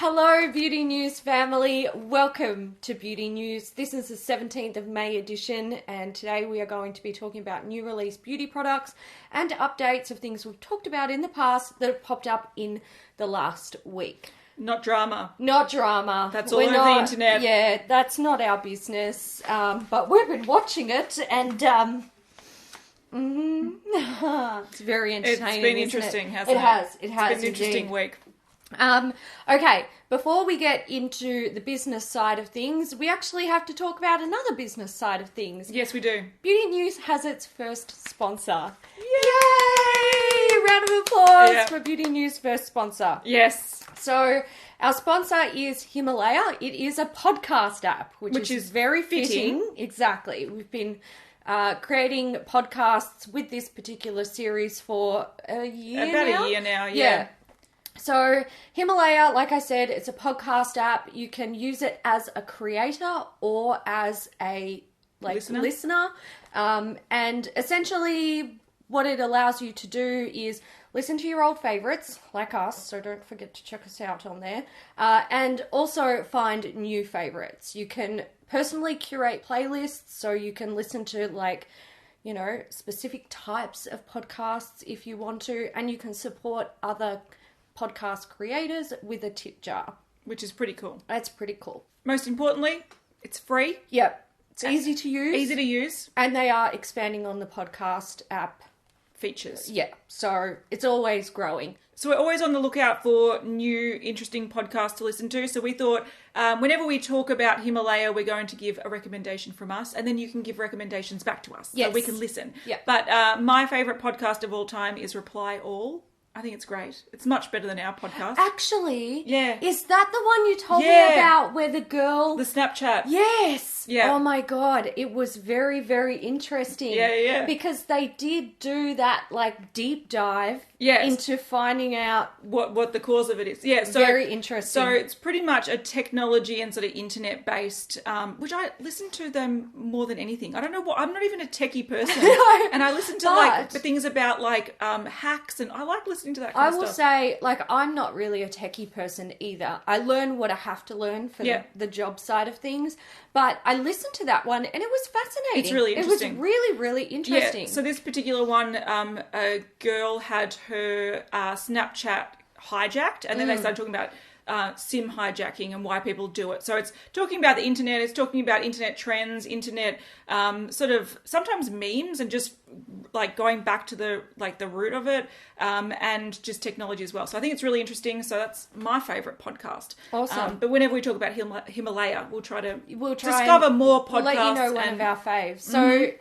Hello, Beauty News family. Welcome to Beauty News. This is the 17th of May edition, and today we are going to be talking about new release beauty products and updates of things we've talked about in the past that have popped up in the last week. Not drama. Not drama. That's all over the internet. Yeah, that's not our business, but we've been watching it, and it's very entertaining. It's been interesting, hasn't it? It has. It has. It's been an interesting week. Okay, before we get into the business side of things, we actually have to talk about another business side of things. Yes, we do. Beauty News has its first sponsor. Yay! Round of applause for Beauty News' first sponsor. Yes. So, our sponsor is Himalaya. It is a podcast app, which is very fitting. Exactly. We've been creating podcasts with this particular series for a year now. About a year now, yeah. So, Himalaya, like I said, it's a podcast app. You can use it as a creator or as a listener. And essentially, what it allows you to do is listen to your old favorites, like us, so don't forget to check us out on there, and also find new favorites. You can personally curate playlists, so you can listen to, specific types of podcasts if you want to, and you can support other podcast creators with a tip jar. Which is pretty cool. That's pretty cool. Most importantly, it's free. Yep. It's easy to use. Easy to use. And they are expanding on the podcast app features. Yeah. So it's always growing. So we're always on the lookout for new, interesting podcasts to listen to. So we thought whenever we talk about Himalaya, we're going to give a recommendation from us, and then you can give recommendations back to us. Yes. So we can listen. Yeah. But my favourite podcast of all time is Reply All. I think it's great. It's much better than our podcast. Actually, yeah. Is that the one you told me about where the girl... The Snapchat. Yes. Yeah. Oh my God. It was very, very interesting. Yeah. Because they did do that deep dive into finding out... What the cause of it is. Yeah. So, very interesting. So it's pretty much a technology and sort of internet-based, which I listen to them more than anything. I don't know what... I'm not even a techie person. No, and I listen to things about hacks, and I like listening to that kind of stuff. I will say, I'm not really a techie person either. I learn what I have to learn for the job side of things. But I listened to that one and it was fascinating. It's really interesting. It was really, really interesting. Yeah, so this particular one, a girl had her Snapchat hijacked, and then they started talking about SIM hijacking and why people do it. So it's talking about the internet, it's talking about internet trends, internet sort of sometimes memes, and just going back to the root of it, and just technology as well. So I think it's really interesting. So that's my favourite podcast. Awesome. But whenever we talk about Himalaya, we'll try discover more podcasts. We'll let you know one of our faves.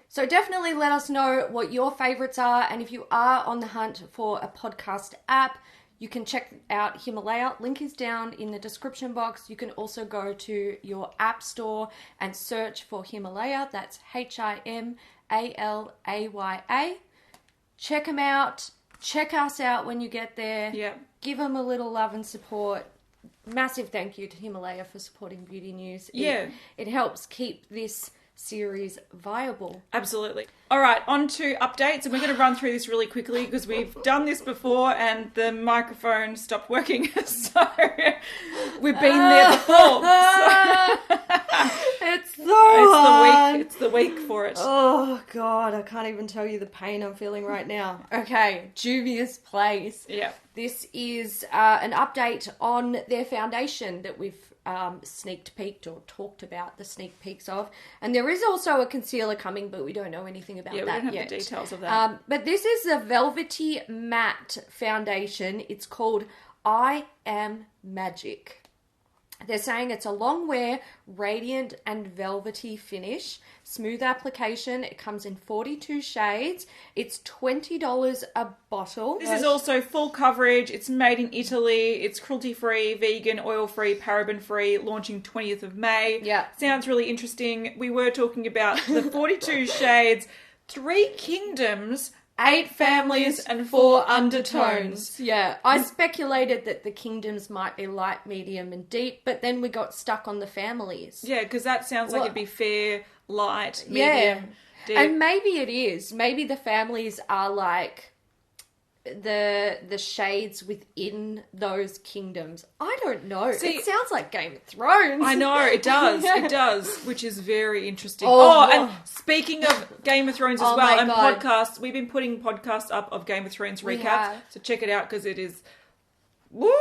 So definitely let us know what your favourites are, and if you are on the hunt for a podcast app, you can check out Himalaya. Link is down in the description box. You can also go to your app store and search for Himalaya. That's Himalaya. Check them out. Check us out when you get there. Yeah. Give them a little love and support. Massive thank you to Himalaya for supporting Beauty News. It helps keep this series viable. Absolutely. All right, on to updates, and we're going to run through this really quickly because we've done this before and the microphone stopped working, so we've been there before. It's hard. It's the week for it. Oh God, I can't even tell you the pain I'm feeling right now. Okay, Juvia's Place. Yeah. This is an update on their foundation that we've sneaked peeked or talked about the sneak peeks of, and there is also a concealer coming, but we don't know anything about that yet. We don't have the details of that. But this is a velvety matte foundation. It's called I Am Magic. They're saying it's a long wear, radiant and velvety finish, smooth application. It comes in 42 shades. It's $20 a bottle. This is also full coverage. It's made in Italy. It's cruelty-free, vegan, oil-free, paraben-free, launching 20th of May. Yeah. Sounds really interesting. We were talking about the 42 shades, 3 kingdoms, 8 families and 4 undertones. Yeah, I speculated that the kingdoms might be light, medium and deep, but then we got stuck on the families. Yeah, because that sounds like it'd be fair, light, medium, deep. And maybe it is. Maybe the families are the shades within those kingdoms. I don't know. See, it sounds like Game of Thrones. I know, it does. It does, which is very interesting. Oh. And speaking of Game of Thrones as Oh well, my and God. podcasts, we've been putting podcasts up of Game of Thrones We recaps. have. So check it out because it is... Woo!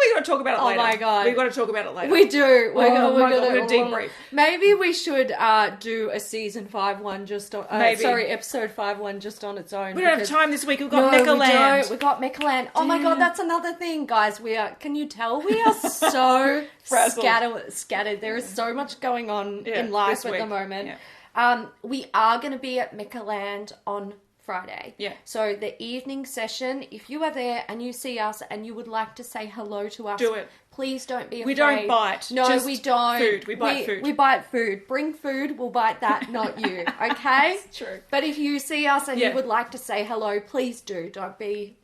We got to talk about it later. Oh my God. We've got to talk about it later. We do. We're gonna debrief. Maybe we should do a season 5 one just on... Maybe. episode 5 one just on its own. We don't have time this week. We've got No, Mecha we Land. don't. We got Mechaland. Oh my God, that's another thing, guys. Can you tell we are so Frazzled. scattered. There is so much going on Yeah, in life this at the week. moment. Yeah. We are going to be at Mechaland on Friday. Yeah. So the evening session, if you are there and you see us and you would like to say hello to us, Do it. Please don't be afraid. We don't bite. No, Just we don't. food. We bite food. We bite food. Bring food, we'll bite that, not you. Okay? It's true. But if you see us and Yeah. you would like to say hello, please do. Don't be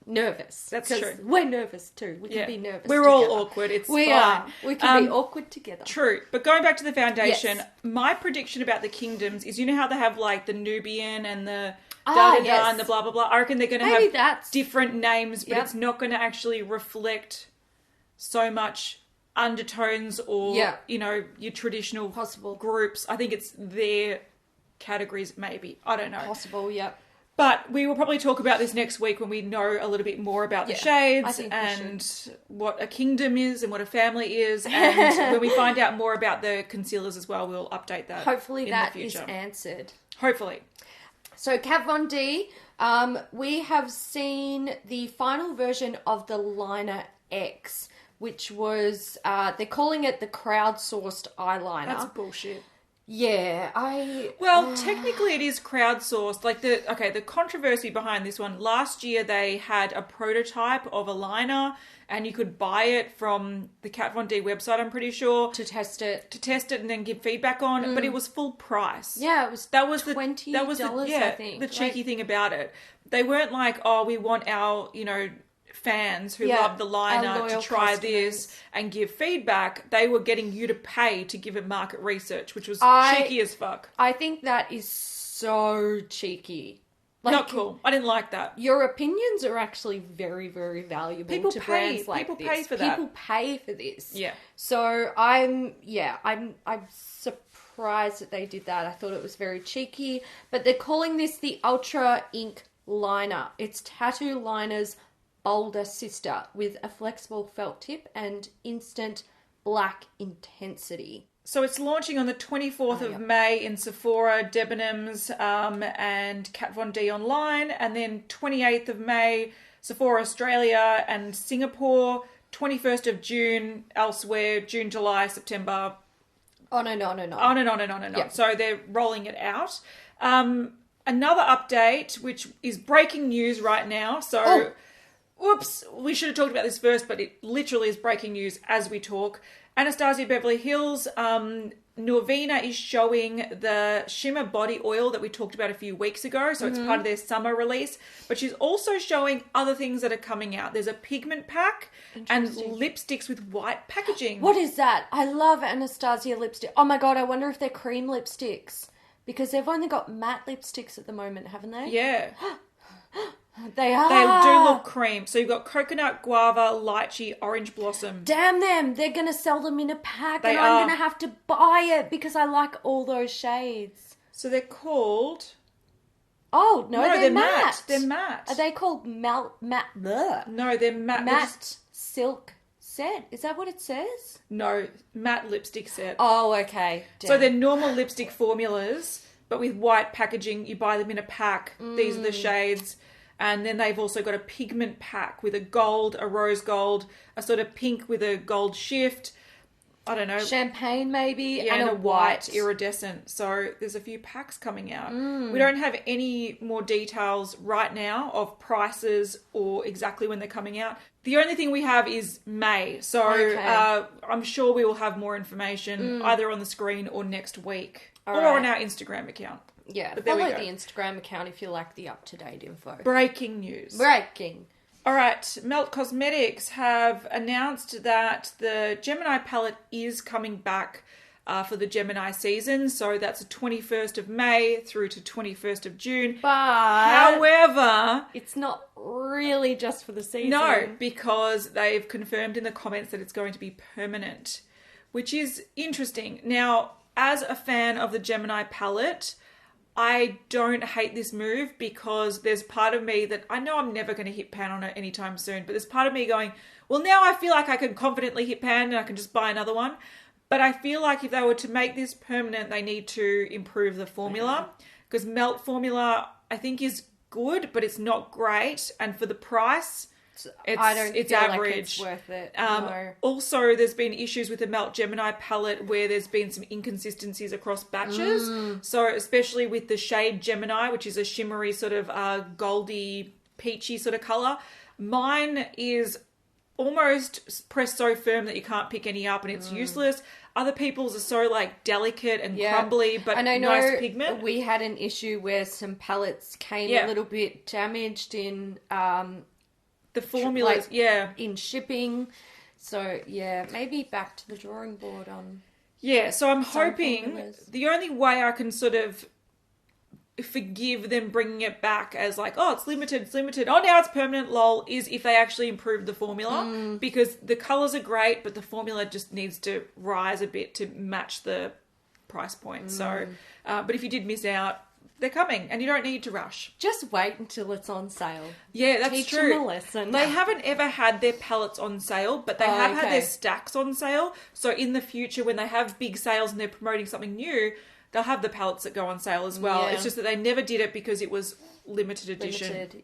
nervous. That's 'Cause true. We're nervous too. We Yeah. can be nervous. We're all together. awkward. It's We fine. are. We can be awkward together. True. But going back to the foundation, Yes. my prediction about the kingdoms is, you know how they have like the Nubian and the yes. and the blah blah blah. I reckon they're going to Maybe have that's- different names, but Yep. it's not going to actually reflect so much undertones or Yeah. your traditional Possible. groups. I think it's their categories. Maybe, I don't know. Possible, yep. But we will probably talk about this next week when we know a little bit more about the Yeah, I shades think we and what a kingdom is and what a family is. And when we find out more about the concealers as well, we'll update that. Hopefully in that the is future. answered. Hopefully. So Kat Von D, we have seen the final version of the Liner X, which was, they're calling it the crowdsourced eyeliner. That's bullshit. Yeah, Well, technically it is crowdsourced. Like the controversy behind this one, last year they had a prototype of a liner and you could buy it from the Kat Von D website, I'm pretty sure. to test it. To test it and then give feedback on, but it was full price. Yeah, it was That was $20, yeah, I think. the cheeky thing about it. They weren't like, oh, we want our, fans who Yeah, love the liner our to loyal try customers. this and give feedback. They were getting you to pay to give it market research, which was cheeky as fuck. I think that is so cheeky. Not cool. I didn't like that. Your opinions are actually very, very valuable People to pay. brands like People this. pay for that. People pay for this. Yeah. So I'm surprised that they did that. I thought it was very cheeky, but they're calling this the Ultra Ink Liner. It's Tattoo Liner's bolder sister with a flexible felt tip and instant black intensity. So it's launching on the 24th of May in Sephora, Debenhams, and Kat Von D online. And then 28th of May, Sephora Australia and Singapore. 21st of June elsewhere, June, July, September. On and on and on. On and on and on and on. Yep. So they're rolling it out. Another update, which is breaking news right now. So, whoops, we should have talked about this first, but it literally is breaking news as we talk. Anastasia Beverly Hills, Norvina is showing the shimmer body oil that we talked about a few weeks ago. So it's part of their summer release. But she's also showing other things that are coming out. There's a pigment pack and lipsticks with white packaging. What is that? I love Anastasia lipstick. Oh my God, I wonder if they're cream lipsticks. Because they've only got matte lipsticks at the moment, haven't they? Yeah. They are. They do look cream. So you've got coconut, guava, lychee, orange blossom. Damn them. They're going to sell them in a pack They and are. I'm going to have to buy it because I like all those shades. So they're called... Oh, no, they're matte. They're matte. Are they called matte? No, they're matte. Matte silk set. Is that what it says? No, matte lipstick set. Oh, okay. Damn. So they're normal lipstick formulas, but with white packaging. You buy them in a pack. These are the shades. And then they've also got a pigment pack with a gold, a rose gold, a sort of pink with a gold shift. I don't know. champagne maybe, Yeah, and a white. iridescent. So there's a few packs coming out. We don't have any more details right now of prices or exactly when they're coming out. The only thing we have is May. So Okay. I'm sure we will have more information either on the screen or next week or right. on our Instagram account. Yeah, But there we follow go. the Instagram account if you like the up-to-date info. Breaking news. Breaking. All right, Melt Cosmetics have announced that the Gemini palette is coming back for the Gemini season. So that's the 21st of May through to 21st of June. But however, it's not really just for the season. No, because they've confirmed in the comments that it's going to be permanent, which is interesting. Now, as a fan of the Gemini palette, I don't hate this move because there's part of me that I know I'm never going to hit pan on it anytime soon, but there's part of me going, well, now I feel like I can confidently hit pan and I can just buy another one. But I feel like if they were to make this permanent, they need to improve the formula, because melt formula I think is good, but it's not great. And for the price, it's average. Like it's worth it. No. Also, there's been issues with the Melt Gemini palette where there's been some inconsistencies across batches. So especially with the shade Gemini, which is a shimmery sort of goldy, peachy sort of colour. Mine is almost pressed so firm that you can't pick any up and it's useless. Other people's are so like delicate and crumbly, but and I know nice pigment. We had an issue where some palettes came a little bit damaged in... the formulas, in shipping. So, maybe back to the drawing board on... Yeah, so I'm hoping formulas. The only way I can sort of forgive them bringing it back as like, oh, it's limited. Oh, now it's permanent, lol, is if they actually improve the formula. Because the colours are great, but the formula just needs to rise a bit to match the price point. So, but if you did miss out, they're coming and you don't need to rush. Just wait until it's on sale. Yeah, that's Teach true. them a lesson. They haven't ever had their palettes on sale, but they have had their stacks on sale. So in the future, when they have big sales and they're promoting something new, they'll have the palettes that go on sale as well. Yeah. It's just that they never did it because it was limited edition.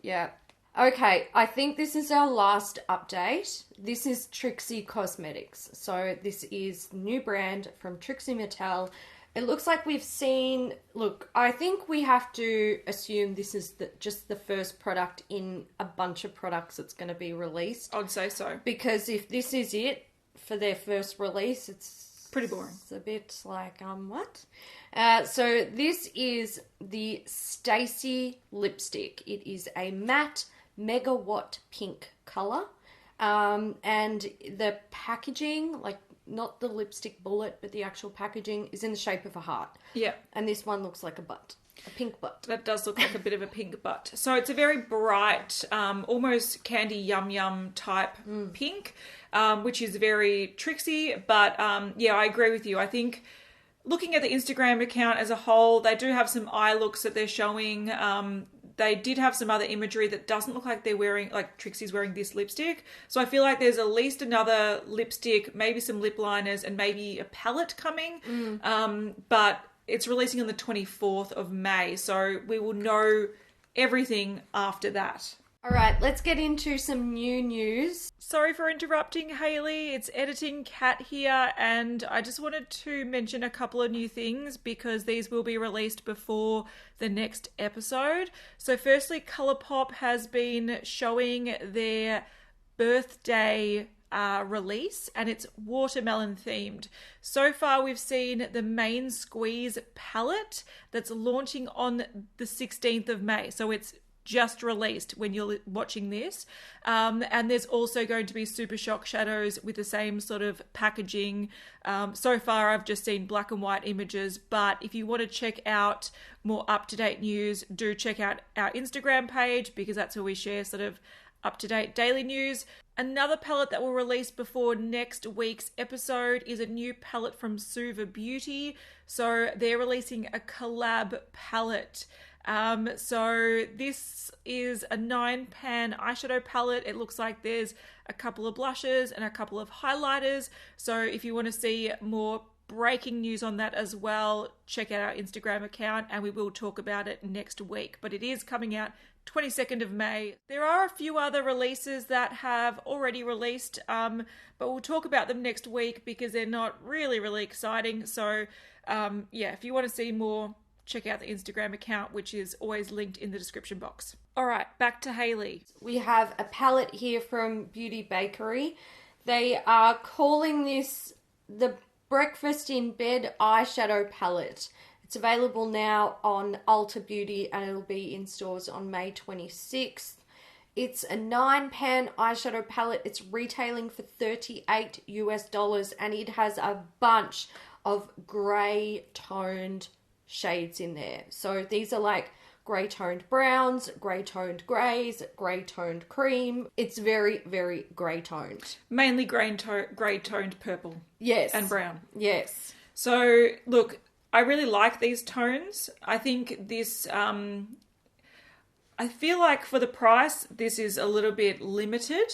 Okay, I think this is our last update. This is Trixi Cosmetics. So this is new brand from Trixi Mattel. It looks like we've seen... Look, I think we have to assume this is just the first product in a bunch of products that's going to be released. I'd say so. Because if this is it for their first release, it's... pretty boring. It's a bit like, what? So this is the Stacy lipstick. It is a matte megawatt pink colour. And the packaging, like... not the lipstick bullet, but the actual packaging is in the shape of a heart. Yeah. And this one looks like a butt. A pink butt. That does look like a bit of a pink butt. So it's a very bright, almost candy yum yum type pink, which is very Trixi. But I agree with you. I think looking at the Instagram account as a whole, they do have some eye looks that they're showing. They did have some other imagery that doesn't look like they're wearing, like Trixi's wearing this lipstick. So I feel like there's at least another lipstick, maybe some lip liners, and maybe a palette coming. But it's releasing on the 24th of May. So we will know everything after that. All right, let's get into some new news. Sorry for interrupting, Hayley. It's Editing Cat here, and I just wanted to mention a couple of new things because these will be released before the next episode. So firstly, Colourpop has been showing their birthday release, and it's watermelon themed. So far we've seen the Main Squeeze palette that's launching on the 16th of May. So it's just released when you're watching this, and there's also going to be Super Shock shadows with the same sort of packaging. So far I've just seen black and white images, but if you want to check out more up-to-date news, do check out our Instagram page because that's where we share sort of up-to-date daily news. Another palette that will release before next week's episode is a new palette from Suva Beauty. So they're releasing a collab palette. So this is a 9-pan eyeshadow palette. It looks like there's a couple of blushes and a couple of highlighters. So if you want to see more breaking news on that as well, check out our Instagram account and we will talk about it next week. But it is coming out 22nd of May. There are a few other releases that have already released, but we'll talk about them next week because they're not really exciting. So if you want to see more, check out the Instagram account, which is always linked in the description box. All right, back to Hayley. We have a palette here from Beauty Bakerie. They are calling this the Breakfast in Bed eyeshadow palette. It's available now on Ulta Beauty and it'll be in stores on May 26th. It's a 9-pan eyeshadow palette. It's retailing for $38 US and it has a bunch of grey toned shades in there. So these are like grey toned browns, grey toned greys, grey toned cream. It's very, very grey toned. Mainly grey toned purple. Yes. And brown. Yes. So, look, I really like these tones. I think this, I feel like for the price, this is a little bit limited.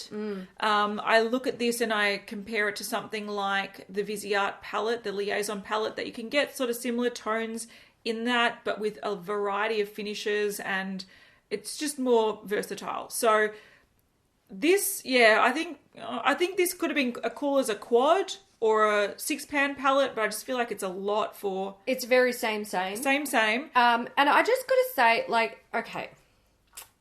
I look at this and I compare it to something like the Viseart palette, the Liaison palette, that you can get sort of similar tones in that, but with a variety of finishes, and it's just more versatile. So this, yeah, I think this could have been cool as a quad or a 6-pan palette, but I just feel like it's a lot for... It's very same. Same. And I just got to say, like, okay,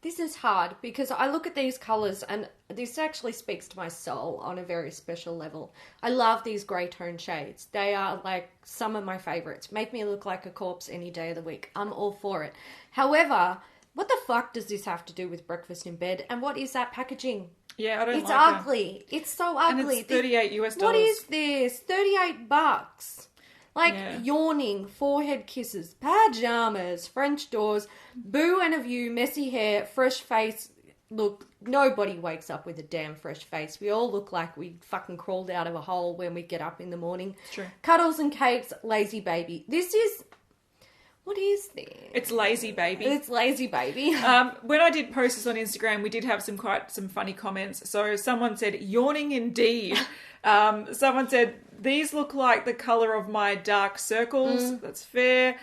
this is hard because I look at these colours and this actually speaks to my soul on a very special level. I love these grey tone shades. They are like some of my favourites. Make me look like a corpse any day of the week. I'm all for it. However, what the fuck does this have to do with breakfast in bed? And what is that packaging? Yeah, I don't It's like ugly. It's so ugly. And it's $38 US. What is this? $38. Like, Yeah. yawning, forehead kisses, pajamas, French doors, boo and a view, messy hair, fresh face. Look, nobody wakes up with a damn fresh face. We all look like we fucking crawled out of a hole when we get up in the morning. It's true. Cuddles and cakes, lazy baby. This is... What is this? It's lazy baby. It's lazy baby. When I did post this on Instagram, we did have some funny comments. So someone said, yawning indeed. Someone said, these look like the colour of my dark circles. That's fair.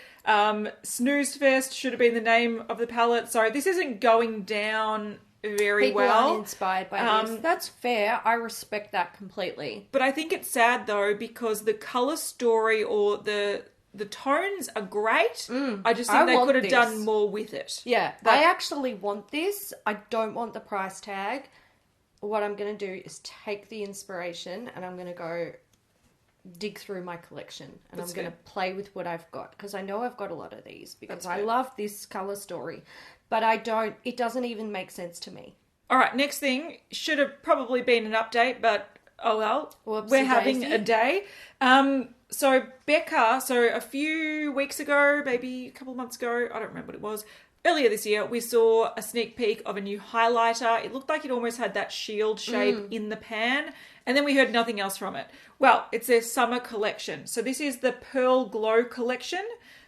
Snooze Fest should have been the name of the palette. So this isn't going down very People well. aren't inspired by this. That's fair. I respect that completely. But I think it's sad though, because the colour story or the tones are great. I just think they could have done more with it. Yeah, I actually want this. I don't want the price tag. What I'm going to do is take the inspiration and I'm going to go dig through my collection and I'm going to play with what I've got, because I know I've got a lot of these because I love this colour story, but it doesn't even make sense to me. All right, next thing should have probably been an update, but oh well. Whoopsie we're having daisy. A day. So Becca, a few weeks ago, maybe a couple of months ago, I don't remember what it was, earlier this year, we saw a sneak peek of a new highlighter. It looked like it almost had that shield shape in the pan, and then we heard nothing else from it. Well, it's their summer collection. So this is the Pearl Glow collection.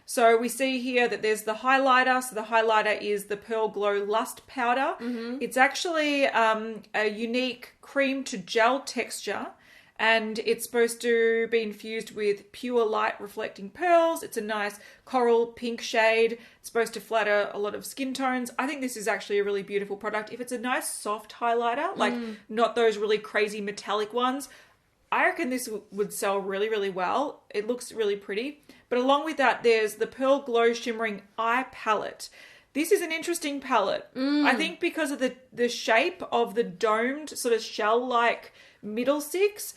So we see here that there's the highlighter. So the highlighter is the Pearl Glow Lust Powder. It's actually a unique cream to gel texture, and it's supposed to be infused with pure light reflecting pearls. It's a nice coral pink shade. It's supposed to flatter a lot of skin tones. I think this is actually a really beautiful product. If it's a nice soft highlighter, like not those really crazy metallic ones, I reckon this would sell really, really well. It looks really pretty. But along with that, there's the Pearl Glow Shimmering Eye Palette. This is an interesting palette. I think because of the shape of the domed sort of shell-like middle six,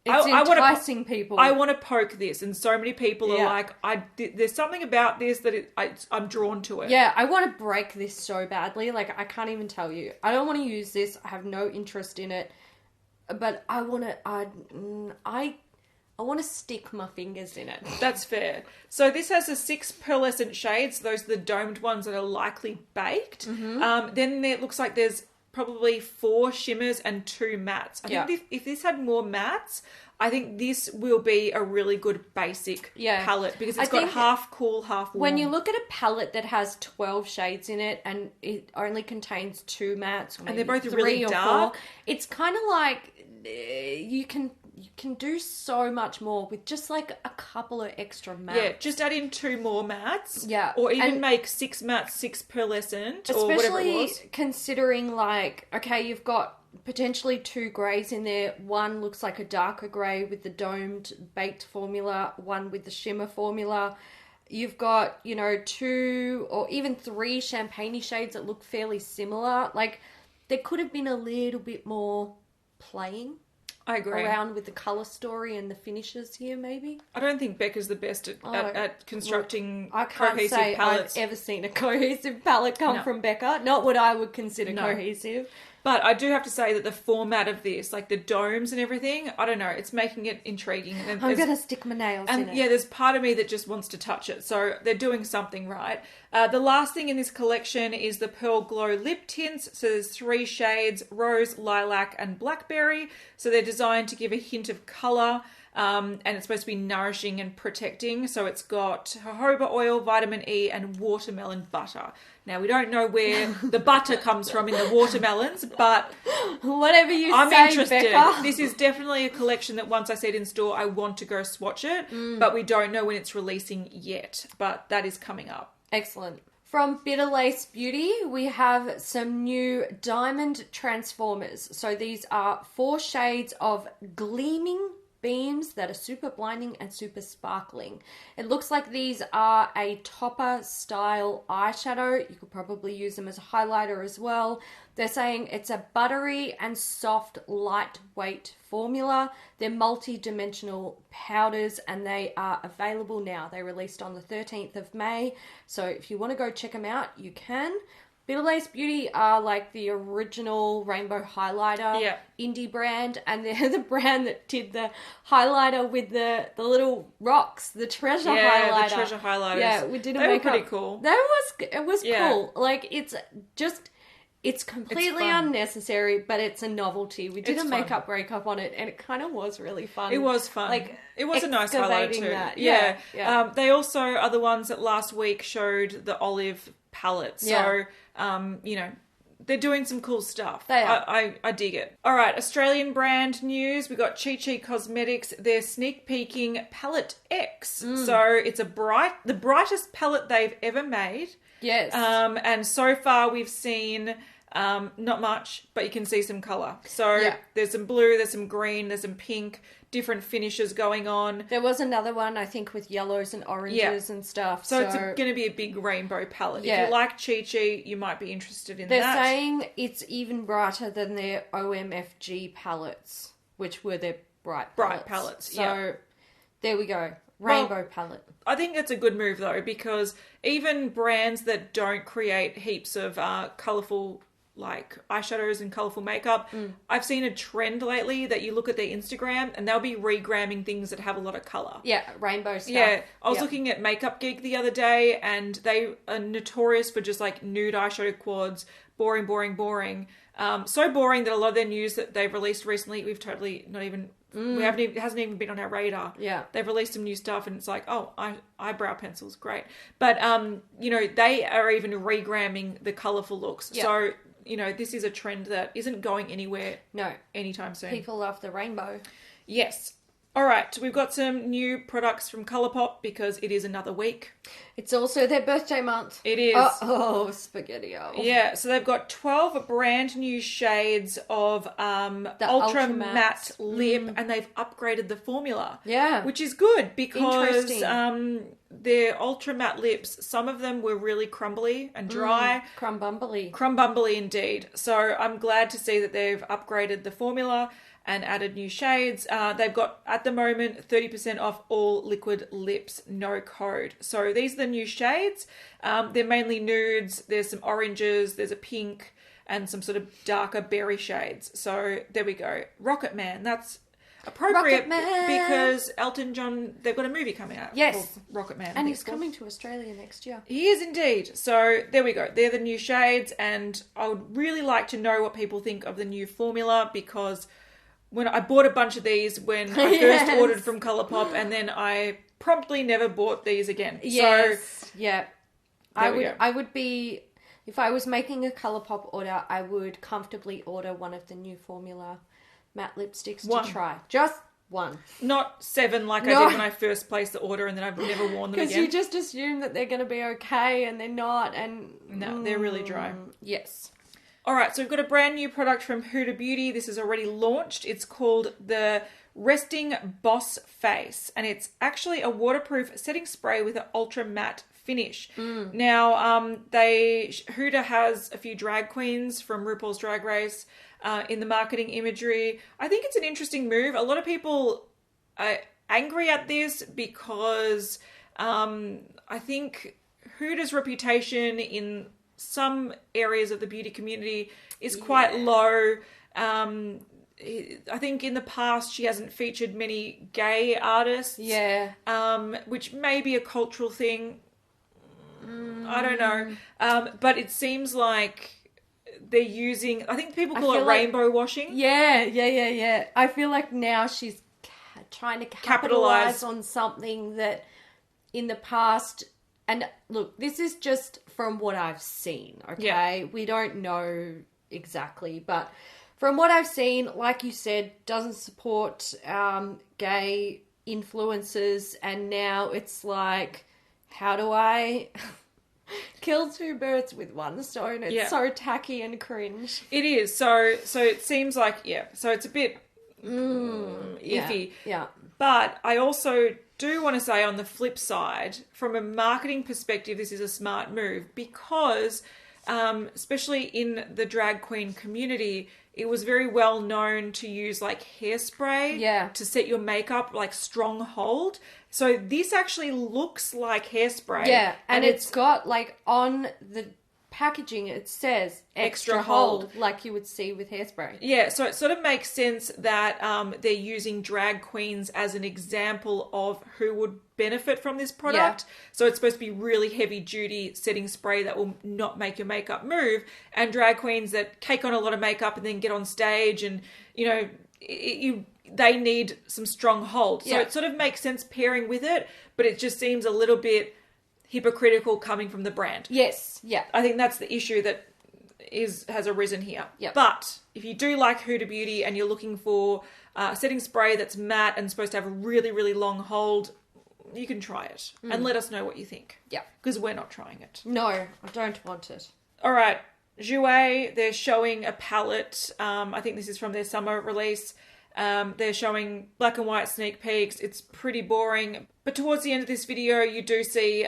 It's enticing people. I want to poke this, and so many people are like, there's something about this that I'm drawn to it. Yeah, I want to break this so badly. Like, I can't even tell you. I don't want to use this. I have no interest in it. But I want to, I want to stick my fingers in it. That's fair. So this has the 6 pearlescent shades. Those are the domed ones that are likely baked. Then it looks like there's probably 4 shimmers and 2 mattes. I think if this had more mattes, I think this will be a really good basic palette, because it's got half cool, half warm. When you look at a palette that has 12 shades in it and it only contains 2 mattes, or and they're both 3 really or dark, 4, it's kind of like you can do so much more with just like a couple of extra mattes. Yeah, just add in 2 more mattes. Yeah. Or even make 6 mattes, 6 pearlescent, or whatever it was. Especially considering, like, okay, you've got potentially 2 greys in there. One looks like a darker grey with the domed baked formula, one with the shimmer formula. You've got, 2 or even 3 champagne-y shades that look fairly similar. Like, there could have been a little bit more playing. I agree. Around with the colour story and the finishes here, maybe. I don't think Becca's the best at constructing I can't cohesive say palettes. I've ever seen a cohesive palette come from Becca. Not what I would consider cohesive. But I do have to say that the format of this, like the domes and everything, I don't know, it's making it intriguing. And I'm going to stick my nails in it. Yeah, there's part of me that just wants to touch it. So they're doing something right. The last thing in this collection is the Pearl Glow lip tints. So there's 3 shades, Rose, Lilac, and Blackberry. So they're designed to give a hint of colour. And it's supposed to be nourishing and protecting. So it's got jojoba oil, vitamin E, and watermelon butter. Now, we don't know where the butter comes from in the watermelons, but whatever I'm say, interested. Becca. This is definitely a collection that once I see it in store, I want to go swatch it, but we don't know when it's releasing yet. But that is coming up. Excellent. From Bitterlace Beauty, we have some new Diamond Transformers. So these are 4 shades of gleaming beams that are super blinding and super sparkling. It looks like these are a topper style eyeshadow. You could probably use them as a highlighter as well. They're saying it's a buttery and soft lightweight formula. They're multi-dimensional powders and they are available now. They released on the 13th of May. So if you want to go check them out, you can. Bitterlace Beauty are like the original rainbow highlighter indie brand, and they're the brand that did the highlighter with the little rocks, the treasure highlighter. Yeah, the treasure highlighters. Yeah, we did a They were makeup. pretty cool. It was cool. Like it's completely unnecessary, but it's a novelty. We did a makeup breakup on it, and it kind of was really fun. It was fun. Like it was a nice highlighter too. That. Yeah. They also are the ones that last week showed the olive palette. So, you know, they're doing some cool stuff. They are. I dig it. All right, Australian brand news. We got Chi Chi Cosmetics. They're sneak peeking Palette X. So it's the brightest palette they've ever made. Yes. And so far we've seen not much, but you can see some colour. So there's some blue, there's some green, there's some pink, different finishes going on. There was another one, I think, with yellows and oranges and stuff. So it's going to be a big rainbow palette. If you like Chi Chi, you might be interested in that. They're saying it's even brighter than their OMFG palettes, which were their bright palettes. So there we go. Rainbow palette. I think it's a good move though, because even brands that don't create heaps of colourful like eyeshadows and colourful makeup, I've seen a trend lately that you look at their Instagram and they'll be regramming things that have a lot of colour. Yeah, rainbow stuff. Yeah, I was looking at Makeup Geek the other day and they are notorious for just like nude eyeshadow quads, boring. So boring that a lot of their news that they've released recently, we've totally not even... it hasn't even been on our radar. Yeah. They've released some new stuff and it's like, oh, eyebrow pencils, great. But, you know, they are even regramming the colourful looks. Yeah. So, you know, this is a trend that isn't going anywhere anytime soon. People love the rainbow. Yes. All right, we've got some new products from Colourpop because it is another week. It's also their birthday month. It is. Oh, spaghetti-o. Yeah, so they've got 12 brand new shades of the Ultra Matte Lip and they've upgraded the formula. Yeah. Which is good because their Ultra Matte lips, some of them were really crumbly and dry. Crumbumbly. Crumbumbly indeed. So I'm glad to see that they've upgraded the formula and added new shades. They've got, at the moment, 30% off all liquid lips, no code. So these are the new shades. They're mainly nudes. There's some oranges. There's a pink and some sort of darker berry shades. So there we go. Rocket Man. That's appropriate because Elton John, they've got a movie coming out. Yes. Rocket Man. And he's coming to Australia next year. He is indeed. So there we go. They're the new shades. And I would really like to know what people think of the new formula because... when I bought a bunch of these when I first ordered from Colourpop and then I promptly never bought these again. Yes. So, yeah. I would be, if I was making a Colourpop order, I would comfortably order one of the new formula matte lipsticks to try. Just one. Not 7 like I did when I first placed the order and then I've never worn them again. Because you just assume that they're going to be okay and they're not. And no, they're really dry. Yes. All right, so we've got a brand new product from Huda Beauty. This is already launched. It's called the Resting Boss Face, and it's actually a waterproof setting spray with an ultra matte finish. Now, Huda has a few drag queens from RuPaul's Drag Race in the marketing imagery. I think it's an interesting move. A lot of people are angry at this because I think Huda's reputation in some areas of the beauty community is quite low. I think in the past she hasn't featured many gay artists. Yeah. Which may be a cultural thing. I don't know. But it seems like they're using, I think people call it rainbow washing. Yeah. I feel like now she's trying to capitalize on something that in the past, and look, this is just from what I've seen, okay? Yeah. We don't know exactly, but from what I've seen, like you said, doesn't support gay influencers, and now it's like, how do I kill two birds with one stone? It's so tacky and cringe. It is. So it seems like, so it's a bit iffy. Yeah. But I also do want to say on the flip side, from a marketing perspective, this is a smart move because especially in the drag queen community, it was very well known to use like hairspray to set your makeup, like strong hold. So this actually looks like hairspray. Yeah, and it's got like on the packaging it says extra hold, like you would see with hairspray. Yeah, so it sort of makes sense that they're using drag queens as an example of who would benefit from this product. Yeah. So it's supposed to be really heavy duty setting spray that will not make your makeup move, and drag queens that cake on a lot of makeup and then get on stage and, you know, they need some strong hold. So it sort of makes sense pairing with it, but it just seems a little bit hypocritical coming from the brand. Yes, yeah. I think that's the issue that has arisen here. Yep. But if you do like Huda Beauty and you're looking for setting spray that's matte and supposed to have a really, really long hold, you can try it and let us know what you think. Yeah. Because we're not trying it. No, I don't want it. All right. Jouer, they're showing a palette. I think this is from their summer release. They're showing black and white sneak peeks. It's pretty boring. But towards the end of this video, you do see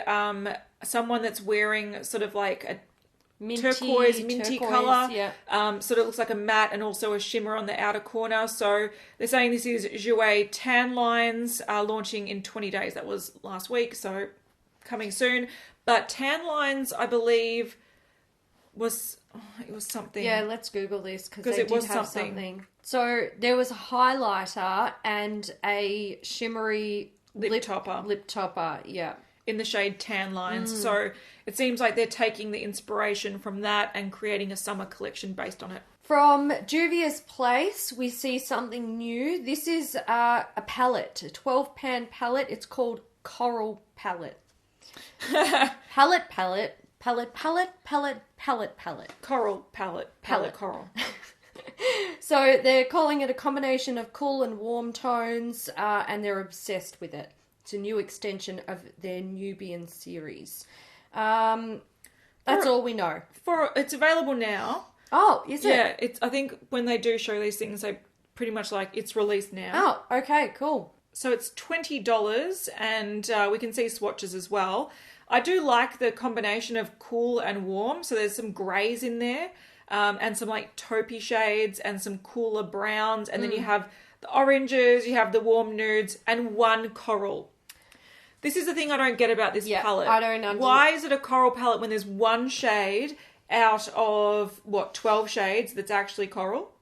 someone that's wearing sort of like a minty colour. Yeah. Sort of looks like a matte and also a shimmer on the outer corner. So they're saying this is Jouer Tan Lines, launching in 20 days. That was last week, so coming soon. But Tan Lines, I believe, was something. Yeah, let's Google this because it did have something. So there was a highlighter and a shimmery lip topper, yeah. In the shade Tan Lines. So it seems like they're taking the inspiration from that and creating a summer collection based on it. From Juvia's Place, we see something new. This is a palette, a 12-pan palette. It's called Coral Palette. Palette. Coral palette coral. So they're calling it a combination of cool and warm tones, and they're obsessed with it. It's a new extension of their Nubian series. That's all we know. It's available now. Oh, is it? Yeah, I think when they do show these things, they pretty much like it's released now. Oh, okay, cool. So it's $20, and we can see swatches as well. I do like the combination of cool and warm. So there's some greys in there, and some like taupey shades and some cooler browns. And then you have the oranges, you have the warm nudes, and one coral. This is the thing I don't get about this palette. I don't understand. Why is it a coral palette when there's one shade out of, 12 shades that's actually coral?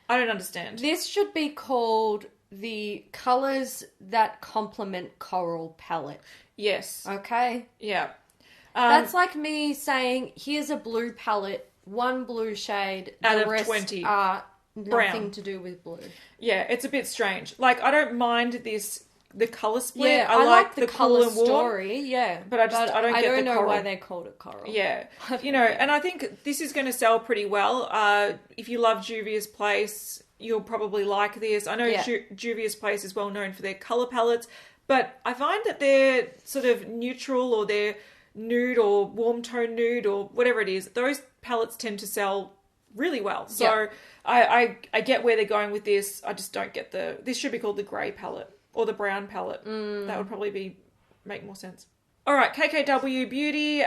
I don't understand. This should be called the colours that complement coral palette. Yes. Okay? Yeah. That's like me saying, here's a blue palette, one blue shade, out the of rest 20 are nothing brown. to do with blue. Yeah, it's a bit strange. Like, I don't mind the colour split. Yeah, I like the colour cool and warm, story, yeah. But I don't know why they called it coral. Yeah. And I think this is going to sell pretty well. If you love Juvia's Place, you'll probably like this. I know Juvia's Place is well known for their colour palettes, but I find that they're sort of neutral, or they're nude or warm tone nude or whatever it is. Those palettes tend to sell really well. So I get where they're going with this. I just don't get this should be called the grey palette or the brown palette. That would probably make more sense. All right, KKW Beauty.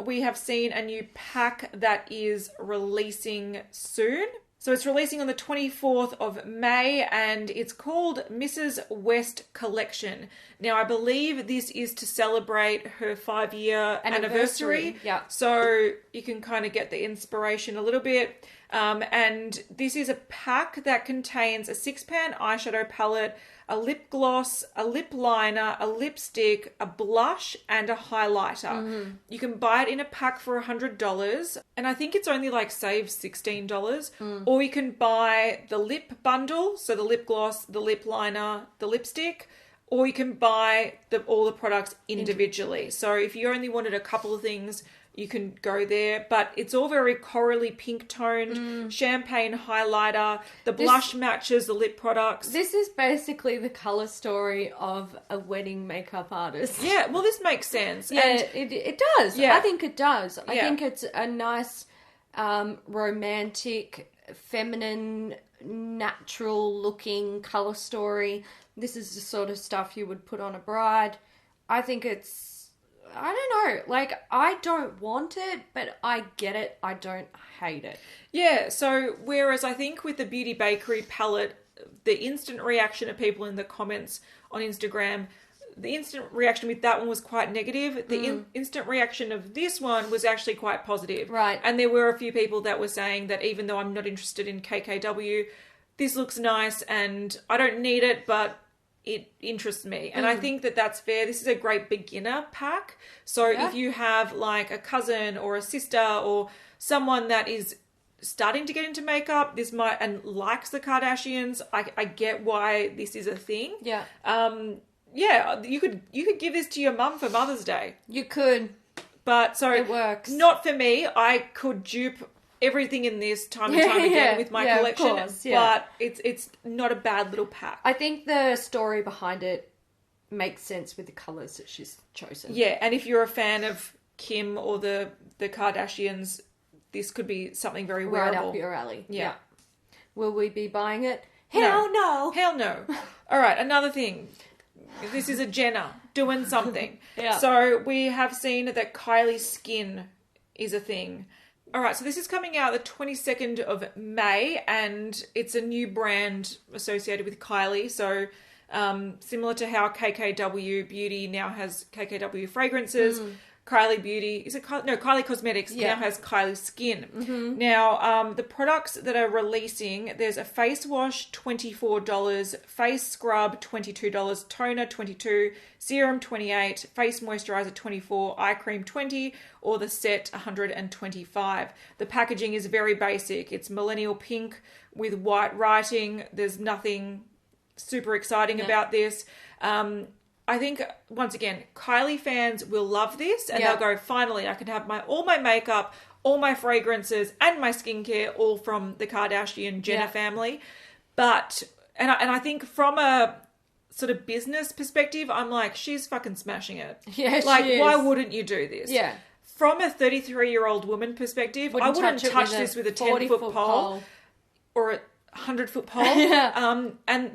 We have seen a new pack that is releasing soon. So it's releasing on the 24th of May, and it's called Mrs. West Collection. Now, I believe this is to celebrate her 5-year anniversary. Yeah. So you can kind of get the inspiration a little bit. And this is a pack that contains a 6-pan eyeshadow palette, a lip gloss, a lip liner, a lipstick, a blush, and a highlighter. You can buy it in a pack for $100, and I think it's only like save $16. Or you can buy the lip bundle, so the lip gloss, the lip liner, the lipstick, or you can buy all the products individually. So if you only wanted a couple of things, you can go there, but it's all very corally pink toned, champagne highlighter. The blush matches the lip products. This is basically the colour story of a wedding makeup artist. Yeah, well, this makes sense. Yeah, And it does. Yeah. I think it does. I Yeah. think it's a nice, romantic, feminine, natural looking colour story. This is the sort of stuff you would put on a bride. I think it's, I don't know, like, I don't want it, but I get it. I don't hate it. yeah, so whereas I think with the Beauty Bakerie palette, the instant reaction of people in the comments on Instagram, the instant reaction with that one was quite negative. The instant reaction of this one was actually quite positive. Right. And there were a few people that were saying that even though I'm not interested in KKW, this looks nice and I don't need it, but it interests me. And I think that that's fair. This is a great beginner pack. So if you have like a cousin or a sister or someone that is starting to get into makeup, this might, and likes the Kardashians, I get why this is a thing. Yeah. Yeah, you could give this to your mum for Mother's Day. You could. But so It works. Not for me. I could dupe everything in this time and time again with my collection, of course, yeah. but it's not a bad little pack. I think the story behind it makes sense with the colours that she's chosen. Yeah, and if you're a fan of Kim or the Kardashians, this could be something very wearable. Right up your alley. Yeah. Will we be buying it? Hell no. Hell no. All right, another thing. This is a Jenner doing something. Yeah. So we have seen that Kylie Skin is a thing. All right, so this is coming out the 22nd of May, and it's a new brand associated with Kylie. So similar to how KKW Beauty now has KKW fragrances, Kylie Cosmetics now has Kylie Skin. Now, the products that are releasing, there's a face wash, $24, face scrub, $22, toner, $22, serum, $28, face moisturiser, $24, eye cream, $20, or the set, $125. The packaging is very basic. It's millennial pink with white writing. There's nothing super exciting about this. I think, once again, Kylie fans will love this, and they'll go, finally, I can have all my makeup, all my fragrances, and my skincare all from the Kardashian-Jenner family. But, and I think from a sort of business perspective, I'm like, she's fucking smashing it. Yeah, like, she is. why wouldn't you do this? Yeah. From a 33-year-old woman perspective, I wouldn't touch this with a 10-foot pole or a 100-foot pole.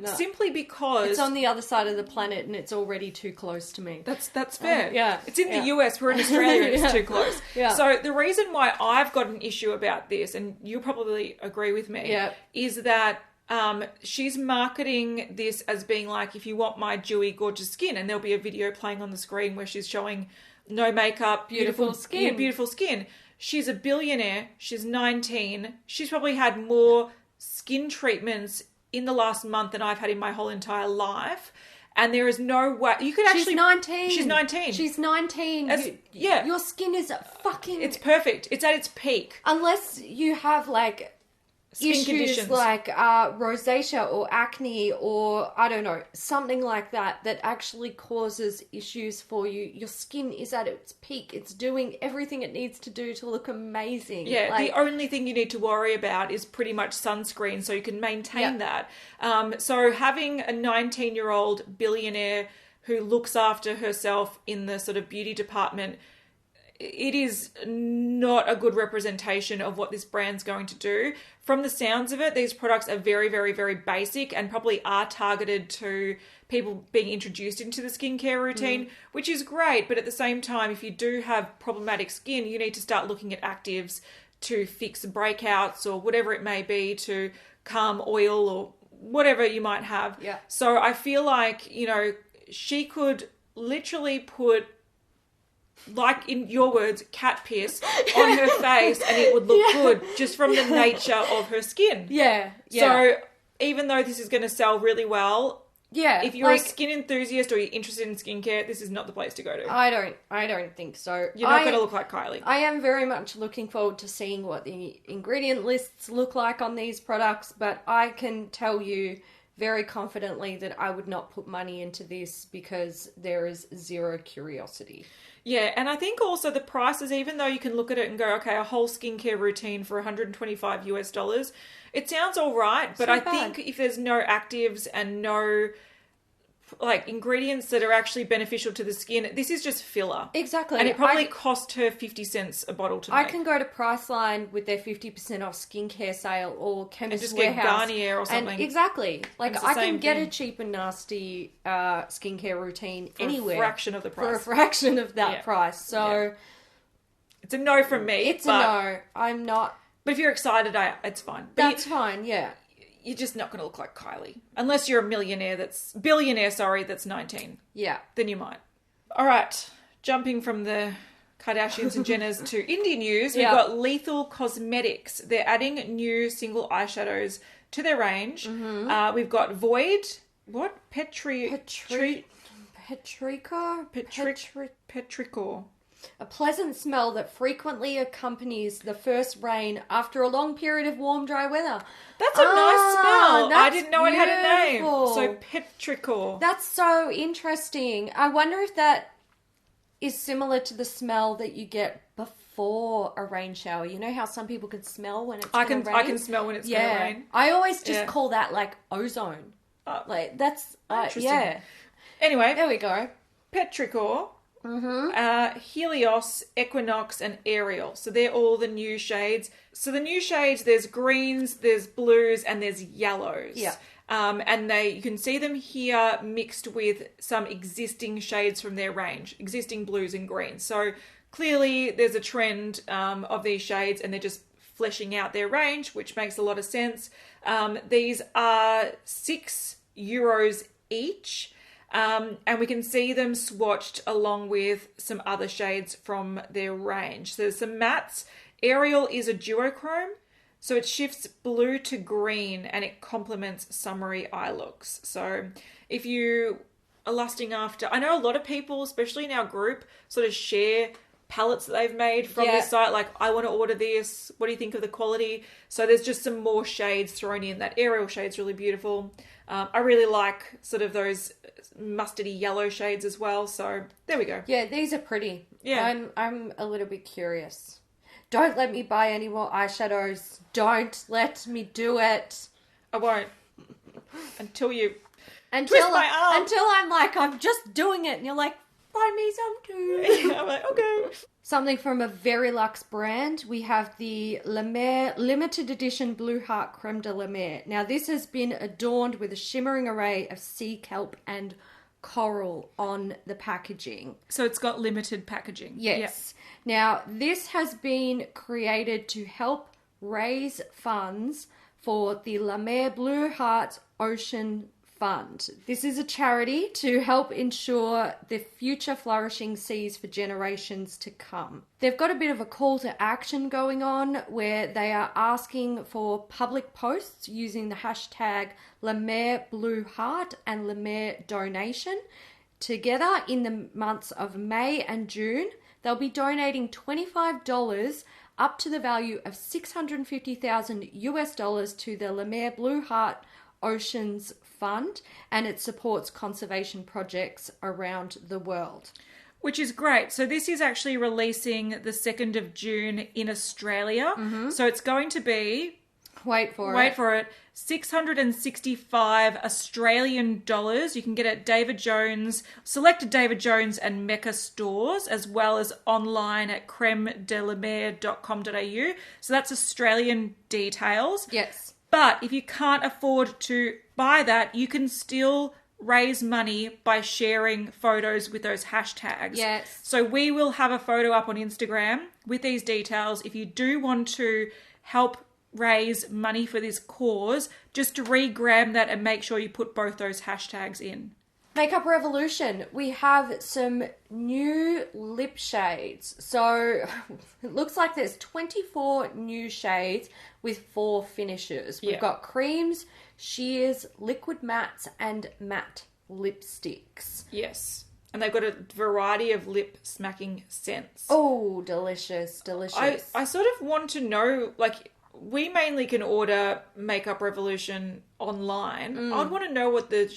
Simply because it's on the other side of the planet and it's already too close to me. That's fair. It's in the US. We're in Australia. And it's too close. So the reason why I've got an issue about this, and you'll probably agree with me, is that she's marketing this as being like, if you want my dewy, gorgeous skin, and there'll be a video playing on the screen where she's showing no makeup, beautiful skin. Yeah, beautiful skin. She's a billionaire. She's 19. She's probably had more skin treatments in the last month than I've had in my whole entire life. And there is no way you could actually. She's 19. She's 19. She's 19. Your skin is fucking. It's perfect. It's at its peak. Unless you have like Skin issues conditions. like rosacea or acne or I don't know, something like that actually causes issues for you. Your skin is at its peak. It's doing everything it needs to do to look amazing. Yeah, the only thing you need to worry about is pretty much sunscreen, so you can maintain that. So having a 19-year-old billionaire who looks after herself in the sort of beauty department, it is not a good representation of what this brand's going to do. From the sounds of it, these products are very, very, very basic and probably are targeted to people being introduced into the skincare routine, which is great. But at the same time, if you do have problematic skin, you need to start looking at actives to fix breakouts or whatever it may be, to calm oil or whatever you might have. Yeah. So I feel like, you know, she could literally put, like in your words, cat piss on her face and it would look good just from the nature of her skin. Yeah. So even though this is going to sell really well, if you're like, a skin enthusiast or you're interested in skincare, this is not the place to go to. I don't think so. You're not going to look like Kylie. I am very much looking forward to seeing what the ingredient lists look like on these products, but I can tell you very confidently that I would not put money into this because there is zero curiosity. Yeah, and I think also the prices, even though you can look at it and go, okay, a whole skincare routine for $125 US, it sounds all right, but I think if there's no actives and no like ingredients that are actually beneficial to the skin, this is just filler. Exactly. And it probably cost her 50 cents a bottle to make. I can go to Priceline with their 50% off skincare sale or Chemist Warehouse. And just get Garnier or something. And exactly. Like I can get thing. a cheap and nasty skincare routine anywhere. For a fraction of the price. For a fraction of that price. So it's a no from me. It's a no. I'm not. But if you're excited, it's fine. But that's fine, yeah. You're just not going to look like Kylie. Unless you're a billionaire that's 19. Yeah. Then you might. All right. Jumping from the Kardashians and Jenners to indie news, we've got Lethal Cosmetics. They're adding new single eyeshadows to their range. Mm-hmm. We've got Void. What? Petricor. A pleasant smell that frequently accompanies the first rain after a long period of warm, dry weather. That's a nice smell. I didn't know it had a name. So petrichor. That's so interesting. I wonder if that is similar to the smell that you get before a rain shower. You know how some people can smell when it's going to rain? I can smell when it's going to rain. I always just call that like ozone. Like that's interesting. Anyway, there we go. Petrichor. Mm-hmm. Helios, Equinox, and Ariel. So they're all the new shades. So the new shades, there's greens, there's blues, and there's yellows. Yeah. And you can see them here mixed with some existing shades from their range, existing blues and greens. So clearly there's a trend of these shades and they're just fleshing out their range, which makes a lot of sense. These are €6 each. And we can see them swatched along with some other shades from their range. So there's some mattes. Ariel is a duochrome, so it shifts blue to green and it complements summery eye looks. So if you are lusting after, I know a lot of people, especially in our group, sort of share palettes that they've made from this site. Like, I want to order this. What do you think of the quality? So there's just some more shades thrown in. That Ariel shade's really beautiful. I really like sort of those mustardy yellow shades as well. So there we go. Yeah, these are pretty. Yeah. I'm a little bit curious. Don't let me buy any more eyeshadows. Don't let me do it. I won't. Until you twist my arm. Until I'm like, I'm just doing it. And you're like, buy me some too. I'm like, okay. Something from a very luxe brand. We have the La Mer limited edition Blue Heart Creme de la Mer. Now this has been adorned with a shimmering array of sea kelp and coral on the packaging. So it's got limited packaging. Yes. Yep. Now this has been created to help raise funds for the La Mer Blue Heart Ocean Fund. This is a charity to help ensure the future flourishing seas for generations to come. They've got a bit of a call to action going on where they are asking for public posts using the hashtag La Mer Blue Heart and La Mer Donation. Together in the months of May and June, they'll be donating $25 up to the value of $650,000 to the La Mer Blue Heart Oceans Fund, and it supports conservation projects around the world. Which is great. So this is actually releasing the 2nd of June in Australia. Mm-hmm. So it's going to be... Wait for it. 665 Australian dollars. You can get it at selected David Jones and Mecca stores, as well as online at cremedelamer.com.au. So that's Australian details. Yes. But if you can't afford to buy that, you can still raise money by sharing photos with those hashtags. Yes. So we will have a photo up on Instagram with these details. If you do want to help raise money for this cause, just to re-grab that and make sure you put both those hashtags in. Makeup Revolution, we have some new lip shades. So it looks like there's 24 new shades with 4 finishes. We've got creams, sheers, liquid mattes, and matte lipsticks. Yes. And they've got a variety of lip smacking scents. Oh, delicious, delicious. I sort of want to know, like, we mainly can order Makeup Revolution online. I'd want to know what the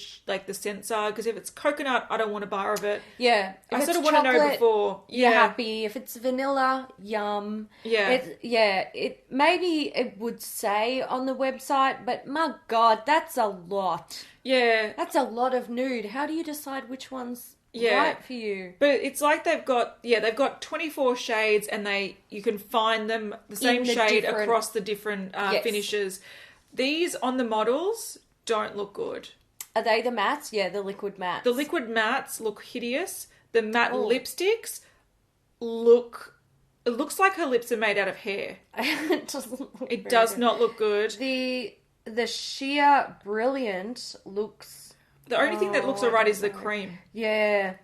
scents are, because if it's coconut, I don't want a bar of it. Yeah. If I sort of want to know before. You're happy. If it's vanilla, yum. Yeah. Maybe it would say on the website, but my God, that's a lot. Yeah. That's a lot of nude. How do you decide which one's right for you? But it's like they've got 24 shades, and you can find them the same shade across the different finishes. These on the models don't look good. Are they the mattes? Yeah, the liquid mattes. The liquid mattes look hideous. The matte lipsticks look... It looks like her lips are made out of hair. It doesn't look It does not look good. The sheer brilliant looks... The only thing that looks alright is the cream. Yeah.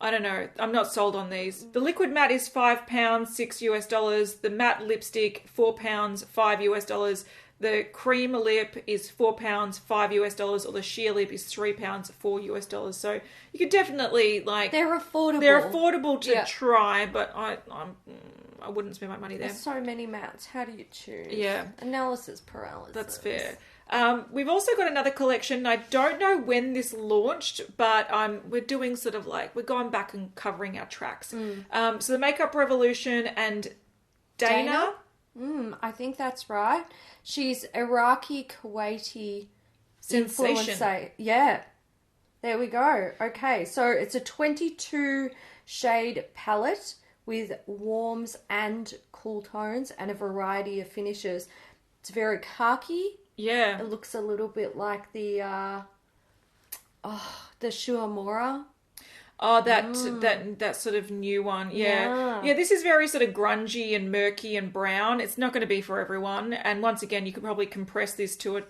I don't know. I'm not sold on these. The liquid matte is £5, $6. The matte lipstick, £4, $5. The cream lip is £4, $5, or the sheer lip is £3, $4. So you could definitely they're affordable. They're affordable to try, but I wouldn't spend my money there. There's so many mattes. How do you choose? Yeah. Analysis paralysis. That's fair. We've also got another collection. I don't know when this launched, but we're doing sort of we're going back and covering our tracks. So the Makeup Revolution and Dana. I think that's right. She's Iraqi Kuwaiti Sensation. influencer. Yeah. There we go. Okay, so it's a 22 shade palette with warms and cool tones and a variety of finishes. It's very khaki. Yeah. It looks a little bit like the Shuamora. Oh, that sort of new one. Yeah. This is very sort of grungy and murky and brown. It's not going to be for everyone. And once again, you could probably compress this to a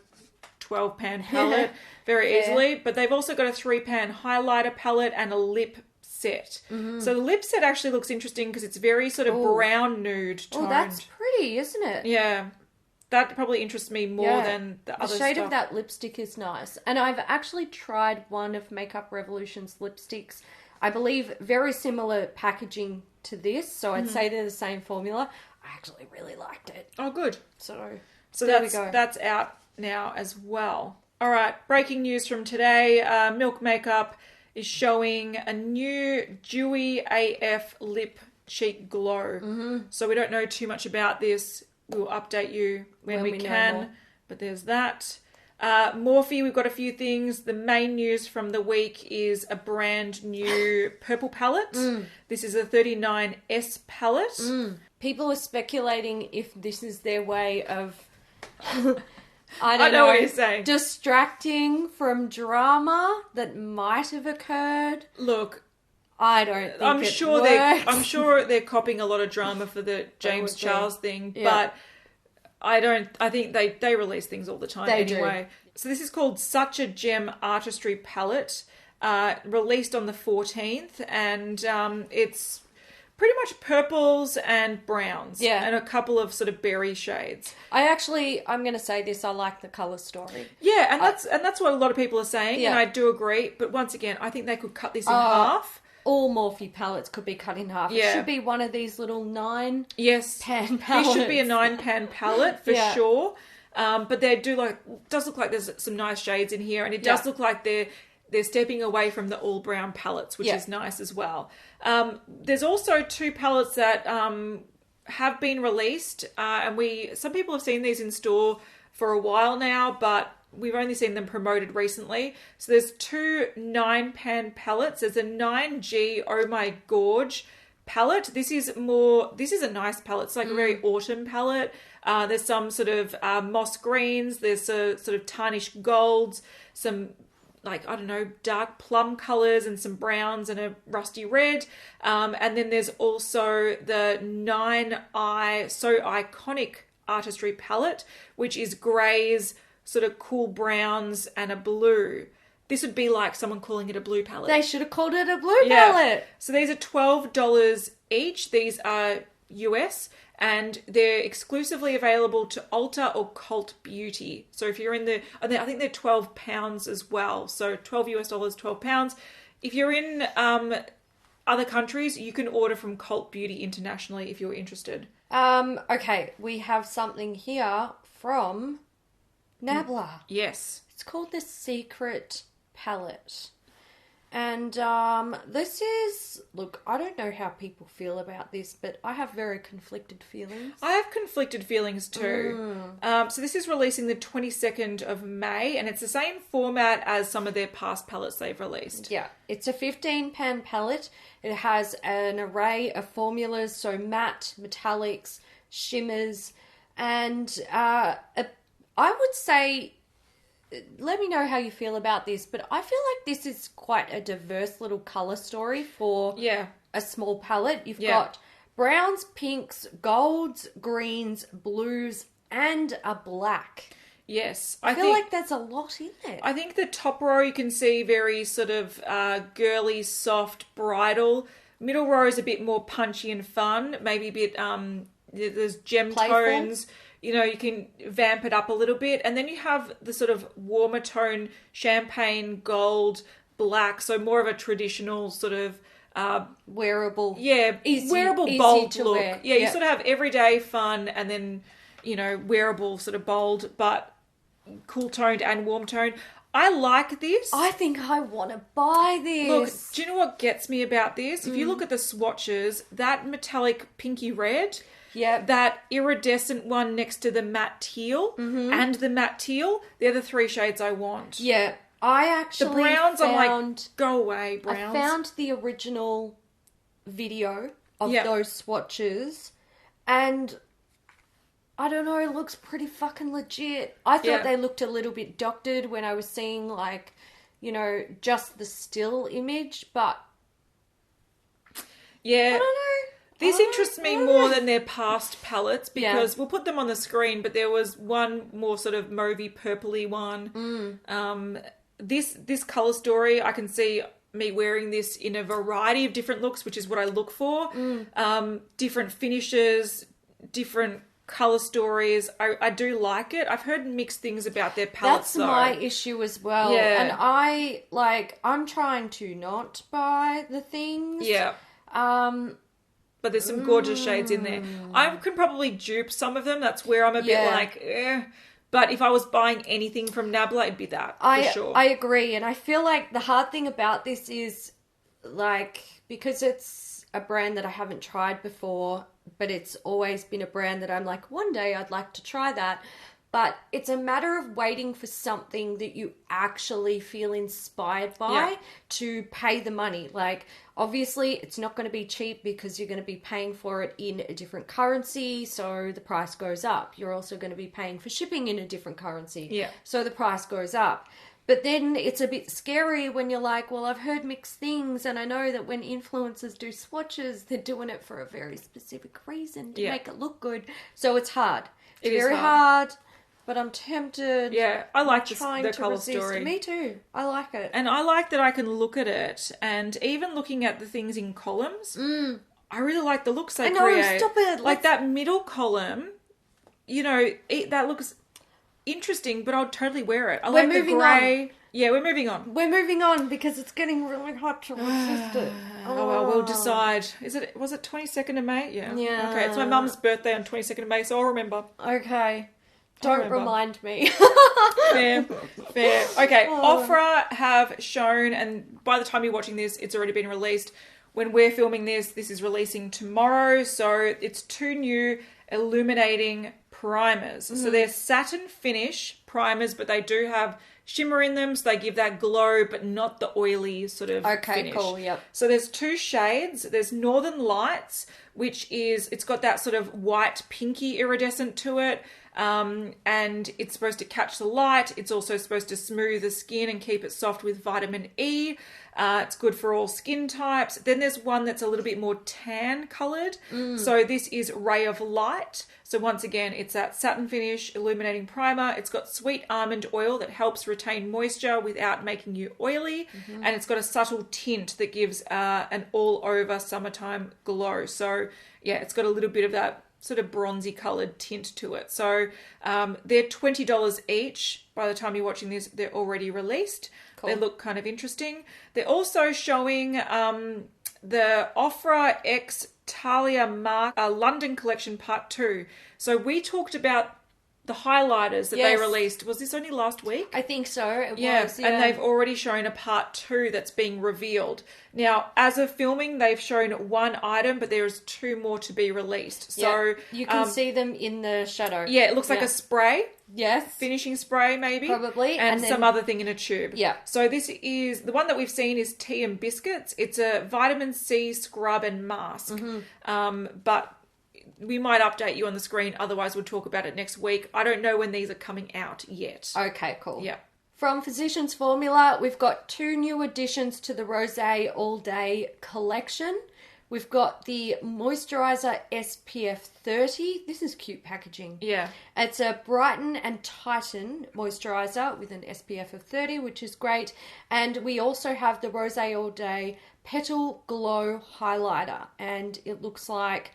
12-pan palette very easily. But they've also got a 3-pan highlighter palette and a lip set. So the lip set actually looks interesting because it's very sort of brown nude toned. Oh, that's pretty, isn't it? Yeah. That probably interests me more than the other stuff. The shade of that lipstick is nice. And I've actually tried one of Makeup Revolution's lipsticks. I believe very similar packaging to this. So I'd say they're the same formula. I actually really liked it. Oh, good. So there we go. That's out now as well. All right. Breaking news from today. Milk Makeup is showing a new Dewy AF Lip Cheek Glow. So we don't know too much about this. We'll update you when we can. But there's that. Morphe, we've got a few things. The main news from the week is a brand new purple palette. This is a 39S palette. People are speculating if this is their way of, I don't know what you're saying. Distracting from drama that might have occurred. Look, I don't think I'm sure they're copying a lot of drama for the James Charles thing, but I think they release things all the time anyway. So this is called Such a Gem Artistry Palette, released on the 14th, and it's pretty much purples and browns, and a couple of sort of berry shades. I'm going to say this, I like the colour story. Yeah, and that's what a lot of people are saying, and I do agree, but once again, I think they could cut this in half. All Morphe palettes could be cut in half. Yeah. It should be one of these little 9-pan palettes. This should be a 9-pan palette for sure. But they does look like there's some nice shades in here, and it does look like they're stepping away from the all brown palettes, which is nice as well. There's also 2 palettes that have been released, and some people have seen these in store for a while now, but we've only seen them promoted recently. So there's 2 9-pan palettes. There's a 9G Oh My Gorge palette. This is a nice palette. It's like a very autumn palette. There's some sort of moss greens. There's a sort of tarnished golds, some like, I don't know, dark plum colours and some browns and a rusty red. And then there's also the 9 Eye So Iconic Artistry palette, which is greys, sort of cool browns and a blue. This would be like someone calling it a blue palette. They should have called it a blue palette. So these are $12 each. These are US, and they're exclusively available to Ulta or Cult Beauty. So if you're in I think they're £12 as well. So $12 US, £12. If you're in other countries, you can order from Cult Beauty internationally if you're interested. Okay, we have something here from Nabla. Yes. It's called the Secret Palette. And this is, look, I don't know how people feel about this, but I have very conflicted feelings. I have conflicted feelings too. So this is releasing the 22nd of May, and it's the same format as some of their past palettes they've released. Yeah, it's a 15-pan palette. It has an array of formulas, so matte, metallics, shimmers, and I would say, let me know how you feel about this, but I feel like this is quite a diverse little colour story for a small palette. You've got browns, pinks, golds, greens, blues, and a black. Yes. I feel like there's a lot in it. I think the top row you can see very sort of girly, soft, bridal. Middle row is a bit more punchy and fun, maybe a bit, there's gem tones. You know, you can vamp it up a little bit. And then you have the sort of warmer tone, champagne, gold, black. So more of a traditional sort of... wearable. Yeah, wearable, bold look. Wear. Yeah, you sort of have everyday fun and then, you know, wearable, sort of bold, but cool toned and warm toned. I like this. I think I want to buy this. Look, do you know what gets me about this? If you look at the swatches, that metallic pinky red... Yeah, that iridescent one next to the matte teal and the matte teal, they're the 3 shades I want. Yeah, I actually the browns, I'm like, go away, browns. I found the original video of those swatches, and I don't know, it looks pretty fucking legit. I thought they looked a little bit doctored when I was seeing, like, you know, just the still image, but I don't know. This interests me more than their past palettes because we'll put them on the screen, but there was one more sort of mauvey purpley one. This colour story, I can see me wearing this in a variety of different looks, which is what I look for. Different finishes, different colour stories. I do like it. I've heard mixed things about their palettes. That's my issue as well. Yeah. And I'm trying to not buy the things. Yeah. But there's some gorgeous shades in there. I could probably dupe some of them. That's where I'm a bit like, eh. But if I was buying anything from Nabla, it'd be that, for sure. I agree. And I feel like the hard thing about this is, like, because it's a brand that I haven't tried before, but it's always been a brand that I'm like, one day I'd like to try that. But it's a matter of waiting for something that you actually feel inspired by to pay the money. Like, obviously, it's not going to be cheap because you're going to be paying for it in a different currency, so the price goes up. You're also going to be paying for shipping in a different currency, so the price goes up. But then it's a bit scary when you're like, well, I've heard mixed things, and I know that when influencers do swatches, they're doing it for a very specific reason to make it look good. So it's hard. It's very hard. But I'm tempted. Yeah, I like the colour story. Me too. I like it. And I like that I can look at it. And even looking at the things in columns, I really like the looks they create. Stop it. Like that middle column, you know, that looks interesting, but I'll totally wear it. I like the grey. Yeah, we're moving on. We're moving on because it's getting really hard to resist it. Oh, well, we'll decide. Was it 22nd of May? Yeah. Okay, it's my mum's birthday on 22nd of May, so I'll remember. Okay. Don't remind me. Fair. Okay, Ofra have shown, and by the time you're watching this, it's already been released. When we're filming this is releasing tomorrow. So it's 2 new Illuminating primers. So they're satin finish primers, but they do have shimmer in them, so they give that glow, but not the oily sort of finish. Okay, cool, yep. So there's 2 shades. There's Northern Lights, which is, it's got that sort of white pinky iridescent to it. and it's supposed to catch the light. It's also supposed to smooth the skin and keep it soft with vitamin E. It's good for all skin types. Then there's one that's a little bit more tan coloured. So this is Ray of Light. So once again, it's that satin finish, illuminating primer. It's got sweet almond oil that helps retain moisture without making you oily. And it's got a subtle tint that gives an all-over summertime glow. So yeah, it's got a little bit of that sort of bronzy coloured tint to it. So they're $20 each. By the time you're watching this, they're already released. Cool. They look kind of interesting. They're also showing the Ofra X Talia Mark London Collection Part 2. So we talked about the highlighters that they released. Was this only last week? I think so. It was, and they've already shown a part 2 that's being revealed. Now, as of filming, they've shown one item, but there is 2 more to be released. So you can see them in the shadow. Yeah, it looks like a spray. Yes. Finishing spray, maybe. Probably. And then some other thing in a tube. Yeah. So this is, the one that we've seen is Tea and Biscuits. It's a vitamin C scrub and mask. But we might update you on the screen. Otherwise, we'll talk about it next week. I don't know when these are coming out yet. Okay, cool. Yeah. From Physicians Formula, we've got 2 new additions to the Rosé All Day collection. We've got the Moisturiser SPF 30. This is cute packaging. Yeah. It's a Brighten and Tighten moisturiser with an SPF of 30, which is great. And we also have the Rosé All Day Petal Glow Highlighter. And it looks like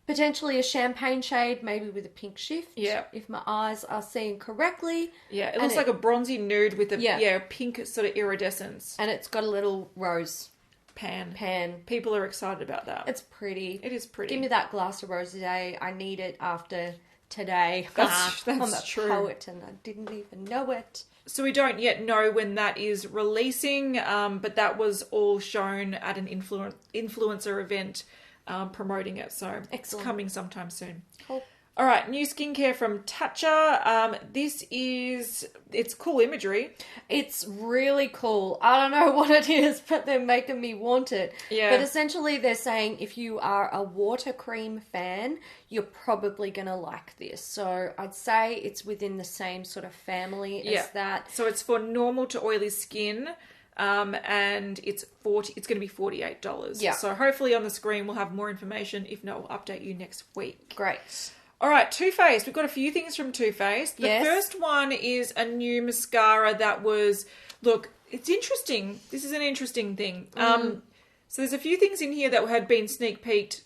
potentially a champagne shade, maybe with a pink shift. Yeah. If my eyes are seeing correctly. Yeah, it looks like a bronzy nude with a pink sort of iridescence. And it's got a little rose pan. People are excited about that. It's pretty. It is pretty. Give me that glass of rosé. I need it after today. That's I'm a true. poet and I didn't even know it. So we don't yet know when that is releasing, but that was all shown at an influencer event promoting it. So it's coming sometime soon. Cool. All right, new skincare from Tatcha. It's cool imagery. It's really cool. I don't know what it is, but they're making me want it. Yeah. But essentially they're saying if you are a water cream fan, you're probably going to like this. So I'd say it's within the same sort of family as that. So it's for normal to oily skin. And it's going to be $48. Yeah. So hopefully on the screen we'll have more information. If not, we'll update you next week. Great. All right, Too Faced. We've got a few things from Too Faced. The first one is a new mascara that was, look, it's interesting. This is an interesting thing. So there's a few things in here that had been sneak peeked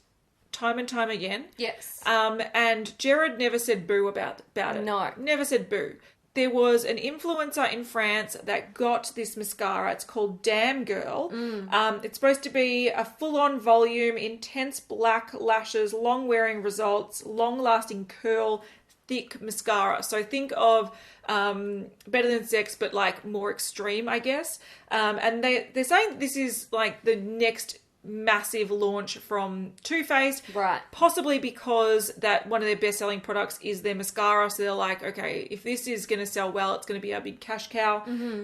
time and time again. Yes. And Jared never said boo about it. No. Never said boo. There was an influencer in France that got this mascara. It's called Damn Girl. It's supposed to be a full-on volume, intense black lashes, long-wearing results, long-lasting curl, thick mascara. So think of Better Than Sex, but like more extreme, I guess. And they're saying this is like the next massive launch from Too Faced, right? Possibly because that one of their best-selling products is their mascara, so they're like, okay, if this is going to sell well, it's going to be our big cash cow.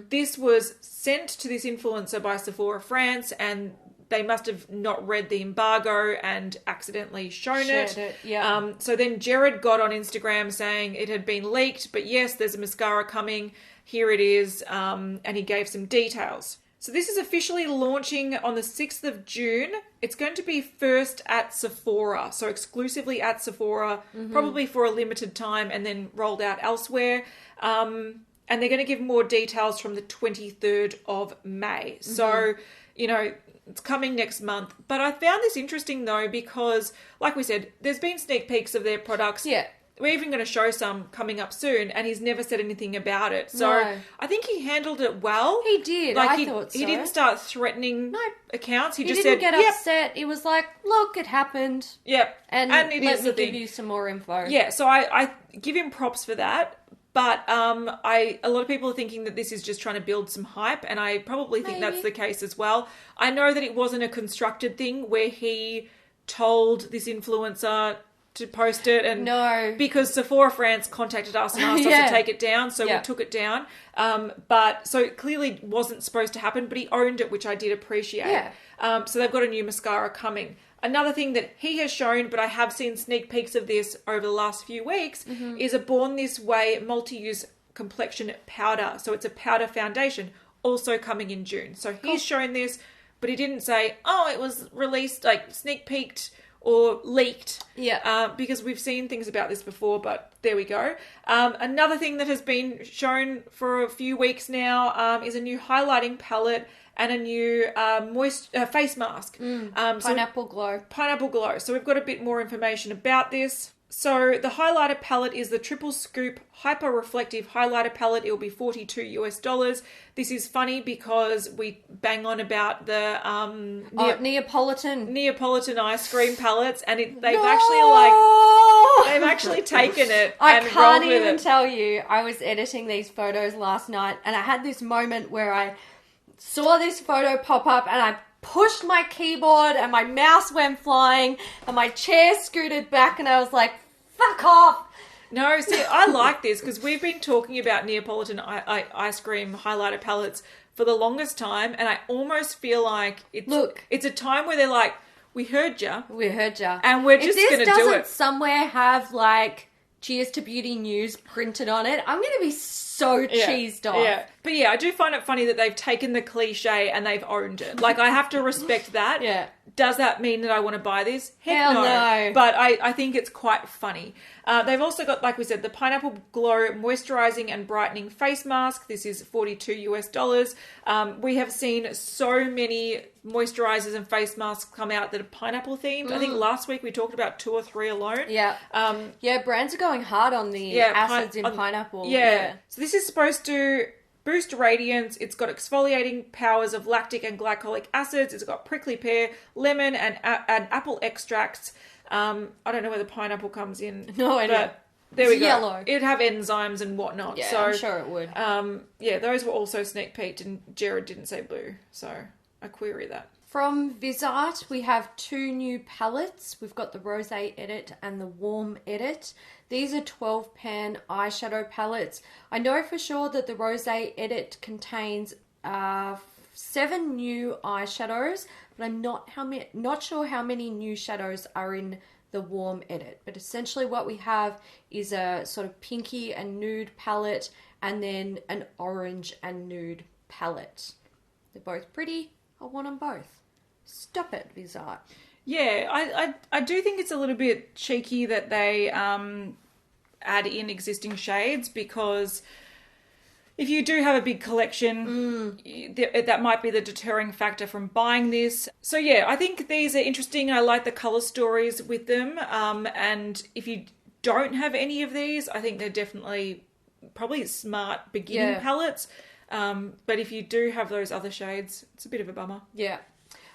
This was sent to this influencer by Sephora France, and they must have not read the embargo and accidentally shown it. Yeah. So then Jared got on Instagram saying it had been leaked, but yes, there's a mascara coming. Here it is, and he gave some details. So this is officially launching on the 6th of June. It's going to be first at Sephora, so exclusively at Sephora, probably for a limited time and then rolled out elsewhere. And they're going to give more details from the 23rd of May. So, it's coming next month. But I found this interesting though because, like we said, there's been sneak peeks of their products. Yeah. We're even going to show some coming up soon, and he's never said anything about it. So I think he handled it well. He did. I thought so. He didn't start threatening accounts. He just didn't said, get upset. He was like, "Look, it happened." Yep. And it let is me the thing. give you some more info. Yeah. So I give him props for that. But a lot of people are thinking that this is just trying to build some hype, and I probably think that's the case as well. I know that it wasn't a constructed thing where he told this influencer to post it, and No. because Sephora France contacted us and asked us to take it down, so we took it down. But so it clearly wasn't supposed to happen, but he owned it, which I did appreciate. Yeah. So they've got a new mascara coming. Another thing that he has shown, but I have seen sneak peeks of this over the last few weeks, is a Born This Way multi-use complexion powder. So it's a powder foundation, also coming in June. So he's shown this, but he didn't say, oh, it was released, like sneak peeked or leaked. Yeah. Because we've seen things about this before, but there we go. Another thing that has been shown for a few weeks now is a new highlighting palette and a new face mask. Pineapple Glow. Pineapple Glow. So we've got a bit more information about this. So the highlighter palette is the Triple Scoop Hyper Reflective Highlighter Palette. It will be $42. This is funny because we bang on about the Neapolitan ice cream palettes, and they've actually taken it. I and can't rolled with even it. tell you. I was editing these photos last night, and I had this moment where I saw this photo pop up, and I pushed my keyboard and my mouse went flying and my chair scooted back, and I was like, fuck off. No, see, I like this because we've been talking about Neapolitan ice cream highlighter palettes for the longest time, and I almost feel like it's a time where they're like, we heard ya. We heard ya. And we're just going to do it. If this doesn't somewhere have like Cheers to Beauty News printed on it, I'm going to be so cheesed off. Yeah. But yeah, I do find it funny that they've taken the cliche and they've owned it. Like, I have to respect that. Yeah. Does that mean that I want to buy this? Hell no. But I think it's quite funny. They've also got, like we said, the Pineapple Glow Moisturizing and Brightening Face Mask. This is $42. We have seen so many moisturizers and face masks come out that are pineapple themed. I think last week we talked about 2 or 3 alone. Yeah. Brands are going hard on the acids in pineapple. Yeah. So this is supposed to boost radiance. It's got exfoliating powers of lactic and glycolic acids. It's got prickly pear, lemon, and apple extracts. I don't know where the pineapple comes in. No idea. There we go. Yellow. It'd have enzymes and whatnot. Yeah, so, I'm sure it would. Those were also sneak peeked, and Jared didn't say blue, so I query that. From Viseart, we have 2 new palettes. We've got the Rosé Edit and the Warm Edit. These are 12-pan eyeshadow palettes. I know for sure that the Rosé Edit contains 7 new eyeshadows, but I'm not sure how many new shadows are in the Warm Edit. But essentially what we have is a sort of pinky and nude palette, and then an orange and nude palette. They're both pretty. I want them both. Stop it, Viseart. Yeah, I do think it's a little bit cheeky that they add in existing shades, because if you do have a big collection, that might be the deterring factor from buying this. So yeah, I think these are interesting. I like the colour stories with them. And if you don't have any of these, I think they're definitely probably smart beginning palettes. But if you do have those other shades, it's a bit of a bummer. Yeah.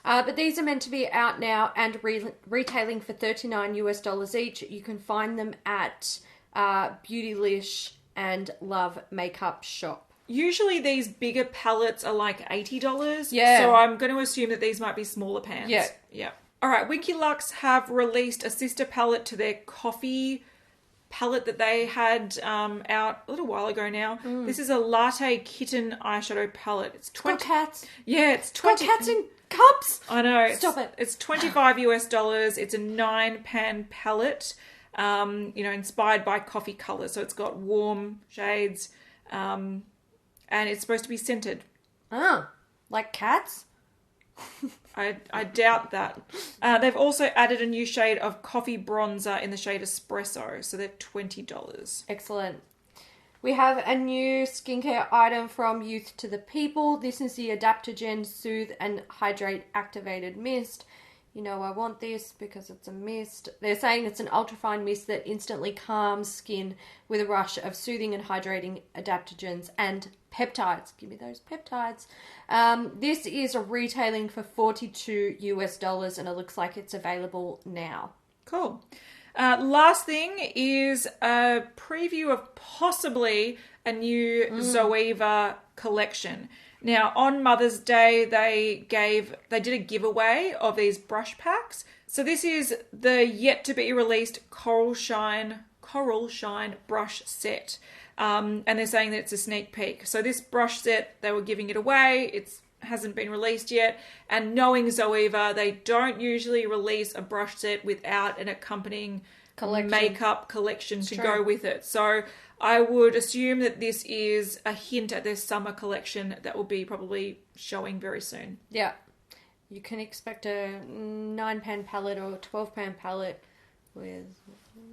But these are meant to be out now and retailing for $39 each. You can find them at Beautylish and Love Makeup Shop. Usually these bigger palettes are like $80. Yeah. So I'm going to assume that these might be smaller pans. Yeah. Yeah. All right. Winky Lux have released a sister palette to their coffee palette that they had out a little while ago now. This is a Latte Kitten eyeshadow palette. It's 20 cats. Yeah, it's 20 cats in cups. I know. Stop it. It's $25. It's a 9-pan palette. Inspired by coffee colours. So it's got warm shades, and it's supposed to be scented. Oh, like cats? I doubt that. They've also added a new shade of coffee bronzer in the shade Espresso, so they're $20. Excellent. We have a new skincare item from Youth to the People. This is the Adaptogen Soothe and Hydrate Activated Mist. You know I want this because it's a mist. They're saying it's an ultrafine mist that instantly calms skin with a rush of soothing and hydrating adaptogens and peptides. Give me those peptides. This is retailing for $42 and it looks like it's available now. Cool. Last thing is a preview of possibly a new Zoeva collection. Now, on Mother's Day, they did a giveaway of these brush packs. So this is the yet to be released Coral Shine brush set. And they're saying that it's a sneak peek. So this brush set, they were giving it away. It hasn't been released yet. And knowing Zoeva, they don't usually release a brush set without an accompanying makeup collection to go with it. So I would assume that this is a hint at their summer collection that will be probably showing very soon. Yeah. You can expect a 9-pan palette or a 12-pan palette with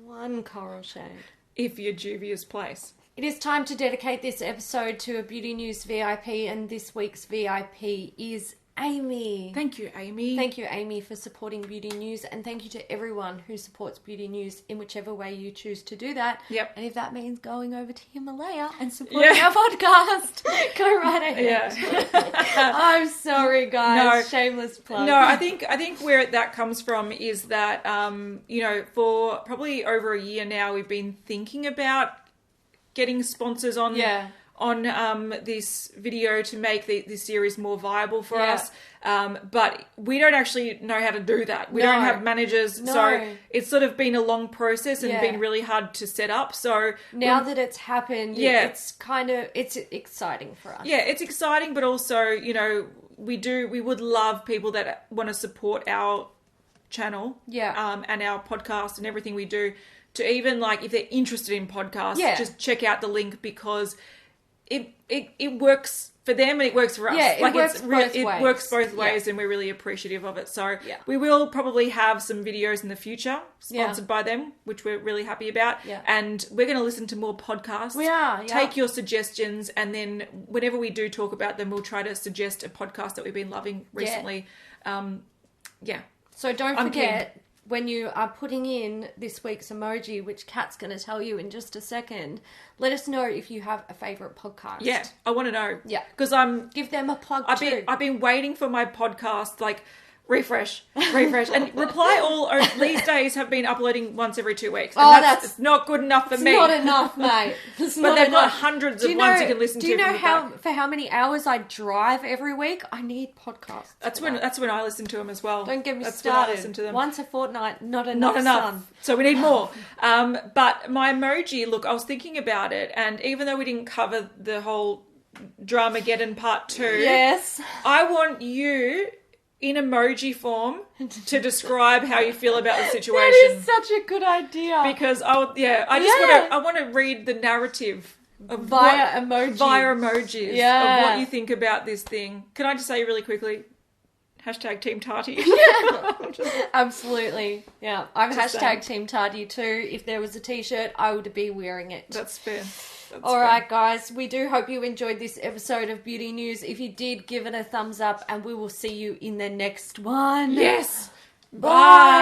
one coral shade. If you're Juvia's place. It is time to dedicate this episode to a Beauty News VIP, and this week's VIP is Amy. Thank you, Amy. Thank you, Amy, for supporting Beauty News, and thank you to everyone who supports Beauty News in whichever way you choose to do that. Yep. And if that means going over to Himalaya and supporting our podcast, go right ahead. Yeah. I'm sorry, guys. No, shameless plug. No, I think where that comes from is that for probably over a year now, we've been thinking about getting sponsors on this video to make this series more viable for us. But we don't actually know how to do that. We don't have managers. No. So it's sort of been a long process and been really hard to set up. So now that it's happened, it's exciting for us. Yeah, it's exciting, but also, we would love people that want to support our channel and our podcast and everything we do, to even, if they're interested in podcasts, just check out the link, because it works for them and it works for us. Yeah, it works both ways, and we're really appreciative of it. So we will probably have some videos in the future sponsored by them, which we're really happy about. Yeah. And we're going to listen to more podcasts. We are. Yeah. Take your suggestions, and then whenever we do talk about them, we'll try to suggest a podcast that we've been loving recently. So don't forget, when you are putting in this week's emoji, which Kat's going to tell you in just a second, let us know if you have a favourite podcast. Yeah, I want to know. Yeah. Because give them a plug too. I've been waiting for my podcast, refresh, and Reply All these days have been uploading once every 2 weeks. And that's not good enough for me. It's not enough, mate. But they've got hundreds of ones you can listen to. Do you know how many hours I drive every week? I need podcasts. That's when I listen to them as well. Don't get me started. When I listen to them. Once a fortnight, not enough. Son. So we need more. But my emoji, look, I was thinking about it, and even though we didn't cover the whole Dramageddon part 2, yes, I want you in emoji form to describe how you feel about the situation. That is such a good idea. Because I want to read the narrative via emojis of what you think about this thing. Can I just say really quickly, #Team Tati. Absolutely. Yeah. I'm #Team Tati too. If there was a t-shirt, I would be wearing it. That's fair. All right, guys. We do hope you enjoyed this episode of Beauty News. If you did, give it a thumbs up, and we will see you in the next one. Yes. Bye.